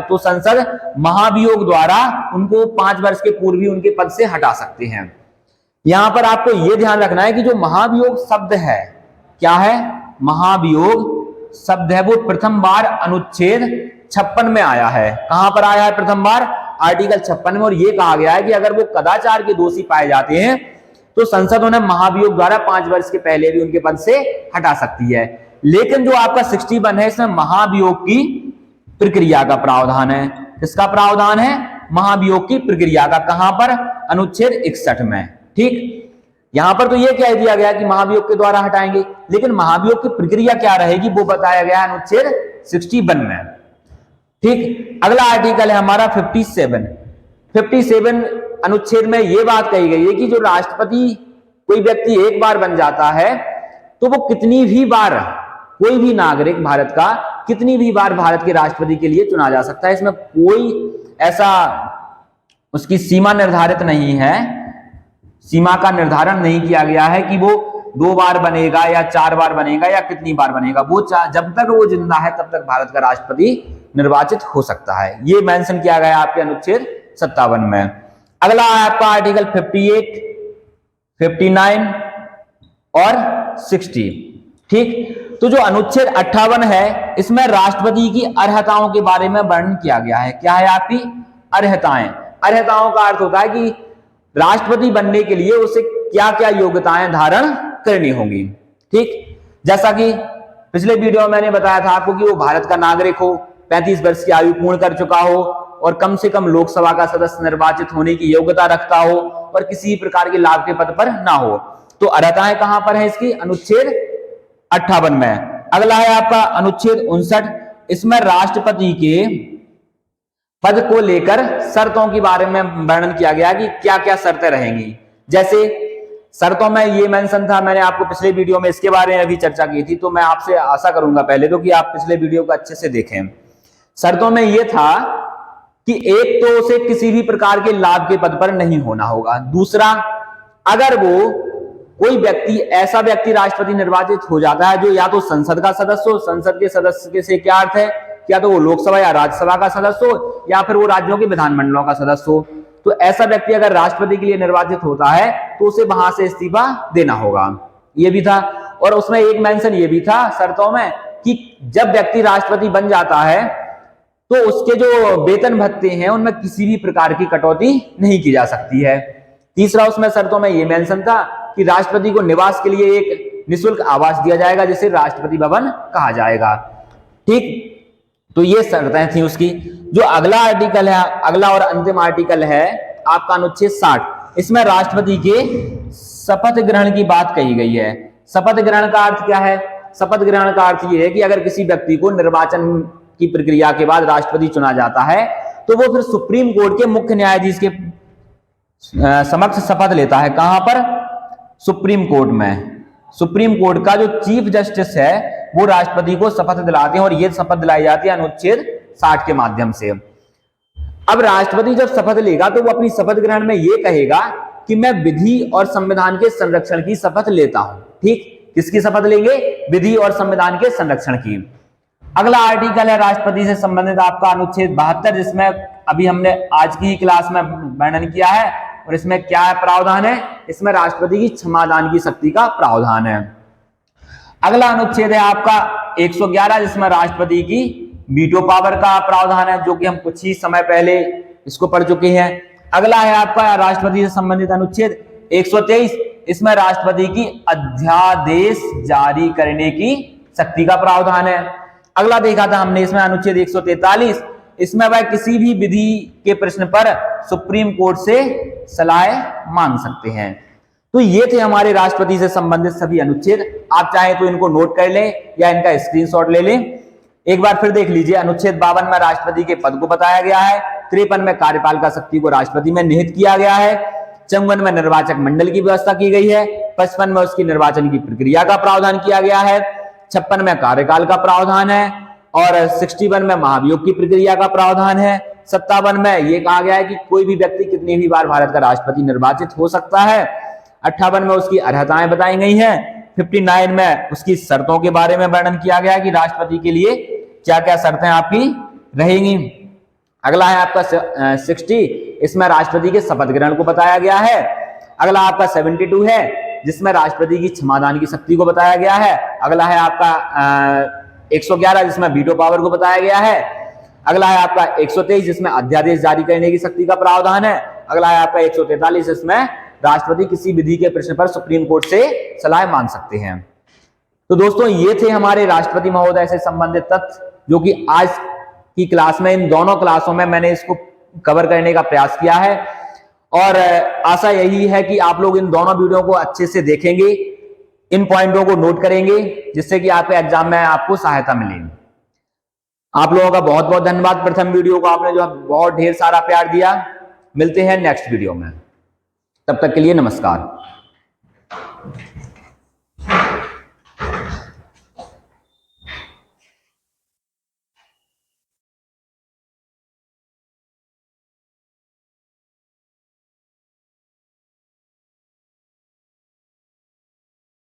तो संसद महाभियोग द्वारा उनको 5 वर्ष के पूर्व ही उनके पद से हटा सकते हैं। यहां पर आपको यह ध्यान रखना है कि जो महाभियोग शब्द है, क्या है, महाभियोग शब्द है, वो प्रथम बार अनुच्छेद 56 में आया है। कहां पर आया है प्रथम बार? आर्टिकल 56 में। और यह कहा गया है कि अगर वो कदाचार के दोषी पाए जाते हैं तो संसद उन्हें महाभियोग द्वारा 5 वर्ष के पहले भी उनके पद से हटा सकती है। लेकिन जो आपका 61 है इसमें महाभियोग की प्रक्रिया का प्रावधान है। इसका प्रावधान है महाभियोग की प्रक्रिया का। कहां पर? अनुच्छेद 61 में। ठीक, यहां पर तो यह कह दिया गया कि महाभियोग के द्वारा हटाएंगे, लेकिन महाभियोग की प्रक्रिया क्या रहेगी वो बताया गया है अनुच्छेद 61 में। ठीक, अगला आर्टिकल है हमारा 57 अनुच्छेद में यह बात कही गई है कि जो राष्ट्रपति कोई व्यक्ति एक बार बन जाता है तो वो कितनी भी बार, कोई भी नागरिक भारत का कितनी भी बार भारत के राष्ट्रपति के लिए चुना जा सकता है। इसमें कोई ऐसा उसकी सीमा निर्धारित नहीं है, सीमा का निर्धारण नहीं किया गया है कि वो 2 बार बनेगा या 4 बार बनेगा या कितनी बार बनेगा। वो जब तक वो जिंदा है तब तक भारत का राष्ट्रपति निर्वाचित हो सकता है। ये मेंशन किया गया आपके अनुच्छेद 57 में। अगला है आपका आर्टिकल 58, 59 और 60। ठीक, तो जो अनुच्छेद 58 है इसमें राष्ट्रपति की अर्हताओं के बारे में वर्णन किया गया है। क्या है आपकी अर्हताएं? अर्हताओं का अर्थ होता है कि राष्ट्रपति बनने के लिए उसे क्या क्या योग्यताएं धारण करनी होंगी। ठीक, जैसा कि पिछले वीडियो में मैंने बताया था आपको कि वो भारत का नागरिक हो, 35 वर्ष की आयु पूर्ण कर चुका हो और कम से कम लोकसभा का सदस्य निर्वाचित होने की योग्यता रखता हो और किसी प्रकार के लाभ के पद पर ना हो। तो अर्हताएं कहां पर है इसकी? अनुच्छेद 58 में। अगला है आपका अनुच्छेद 59। इसमें राष्ट्रपति के पद को लेकर शर्तों के बारे में वर्णन किया गया कि क्या क्या शर्तें रहेंगी। जैसे शर्तों में ये मेंशन था, मैंने आपको पिछले वीडियो में इसके बारे में अभी चर्चा की थी, तो मैं आपसे आशा करूंगा पहले तो कि आप पिछले वीडियो को अच्छे से देखें। शर्तों में यह था कि एक तो उसे किसी भी प्रकार के लाभ के पद पर नहीं होना होगा। दूसरा, अगर वो कोई व्यक्ति, ऐसा व्यक्ति राष्ट्रपति निर्वाचित हो जाता है जो या तो संसद का सदस्य हो, संसद के सदस्य से क्या अर्थ है, या तो वो लोकसभा या राज्यसभा का सदस्य हो या फिर वो राज्यों के विधानमंडलों का सदस्य हो, तो ऐसा व्यक्ति अगर राष्ट्रपति के लिए निर्वाचित होता है तो उसे वहां से इस्तीफा देना होगा। ये भी था। और उसमें एक मेंशन ये भी था शर्तों में कि जब व्यक्ति राष्ट्रपति बन जाता है तो उसके जो वेतन भत्ते हैं उनमें किसी भी प्रकार की कटौती नहीं की जा सकती है। तीसरा, उसमें शर्तों में यह मेंशन था कि राष्ट्रपति को निवास के लिए एक निःशुल्क आवास दिया जाएगा जिसे राष्ट्रपति भवन कहा जाएगा। ठीक, तो ये शर्तें थी उसकी। जो अगला आर्टिकल है, अगला और अंतिम आर्टिकल है आपका अनुच्छेद 60। इसमें राष्ट्रपति के शपथ ग्रहण की बात कही गई है। शपथ ग्रहण का अर्थ क्या है? शपथ ग्रहण का अर्थ यह है कि अगर किसी व्यक्ति को निर्वाचन की प्रक्रिया के बाद राष्ट्रपति चुना जाता है तो वो फिर सुप्रीम कोर्ट के मुख्य न्यायाधीश के समक्ष शपथ लेता है। कहां पर? सुप्रीम कोर्ट में। सुप्रीम कोर्ट का जो चीफ जस्टिस है वो राष्ट्रपति को शपथ दिलाते हैं और ये शपथ दिलाई जाती है अनुच्छेद 60 के माध्यम से। अब राष्ट्रपति जब शपथ लेगा तो वो अपनी शपथ ग्रहण में ये कहेगा कि मैं विधि और संविधान के संरक्षण की शपथ लेता हूं। ठीक, किसकी शपथ लेंगे? विधि और संविधान के संरक्षण की। अगला आर्टिकल है राष्ट्रपति से संबंधित आपका अनुच्छेद 72, जिसमें अभी हमने आज की क्लास में वर्णन किया है। और इसमें क्या प्रावधान है? इसमें राष्ट्रपति की क्षमादान की शक्ति का प्रावधान है। अगला अनुच्छेद है आपका 111, जिसमें राष्ट्रपति की वीटो पावर का प्रावधान है, जो कि हम कुछ ही समय पहले इसको पढ़ चुके हैं। अगला है आपका राष्ट्रपति से संबंधित अनुच्छेद 123। इसमें राष्ट्रपति की अध्यादेश जारी करने की शक्ति का प्रावधान है। अगला देखा था हमने इसमें अनुच्छेद 143। इसमें वह किसी भी विधि के प्रश्न पर सुप्रीम कोर्ट से सलाह मांग सकते हैं। तो ये थे हमारे राष्ट्रपति से संबंधित सभी अनुच्छेद। आप चाहे तो इनको नोट कर लें या इनका स्क्रीनशॉट ले लें। एक बार फिर देख लीजिए, अनुच्छेद 52 में राष्ट्रपति के पद को बताया गया है, 53 में कार्यपालिका शक्ति को राष्ट्रपति में निहित किया गया है, 54 में निर्वाचक मंडल की व्यवस्था की गई है, 55 में उसकी निर्वाचन की प्रक्रिया का प्रावधान किया गया है, 56 में कार्यकाल का प्रावधान है और 61 में महाभियोग की प्रक्रिया का प्रावधान है, 57 में यह कहा गया है कि कोई भी व्यक्ति कितनी भी बार भारत का राष्ट्रपति निर्वाचित हो सकता है, 58 में उसकी अर्हताएं बताई गई हैं, 59 में उसकी शर्तों के बारे में वर्णन किया गया है कि राष्ट्रपति के लिए क्या क्या शर्तें आपकी रहेंगी। अगला है आपका 60, इसमें राष्ट्रपति के शपथ ग्रहण को बताया गया है। अगला आपका 72 है, जिसमें राष्ट्रपति की क्षमादान की शक्ति को बताया गया है। अगला है आपका 111, जिसमें वीटो पावर को बताया गया है। अगला है आपका 123, जिसमें अध्यादेश जारी करने की शक्ति का प्रावधान है। अगला है आपका 143, इसमें राष्ट्रपति किसी विधि के प्रश्न पर सुप्रीम कोर्ट से सलाह मांग सकते हैं। तो दोस्तों, ये थे हमारे राष्ट्रपति महोदय से संबंधित तथ्य, जो कि आज की क्लास में, इन दोनों क्लासों में मैंने इसको कवर करने का प्रयास किया है और आशा यही है कि आप लोग इन दोनों वीडियो को अच्छे से देखेंगे, इन पॉइंटों को नोट करेंगे, जिससे कि आपके एग्जाम में आपको सहायता मिलेगी। आप लोगों का बहुत बहुत धन्यवाद। प्रथम वीडियो को आपने जो बहुत ढेर सारा प्यार दिया। मिलते हैं नेक्स्ट वीडियो में, तब तक के लिए नमस्कार।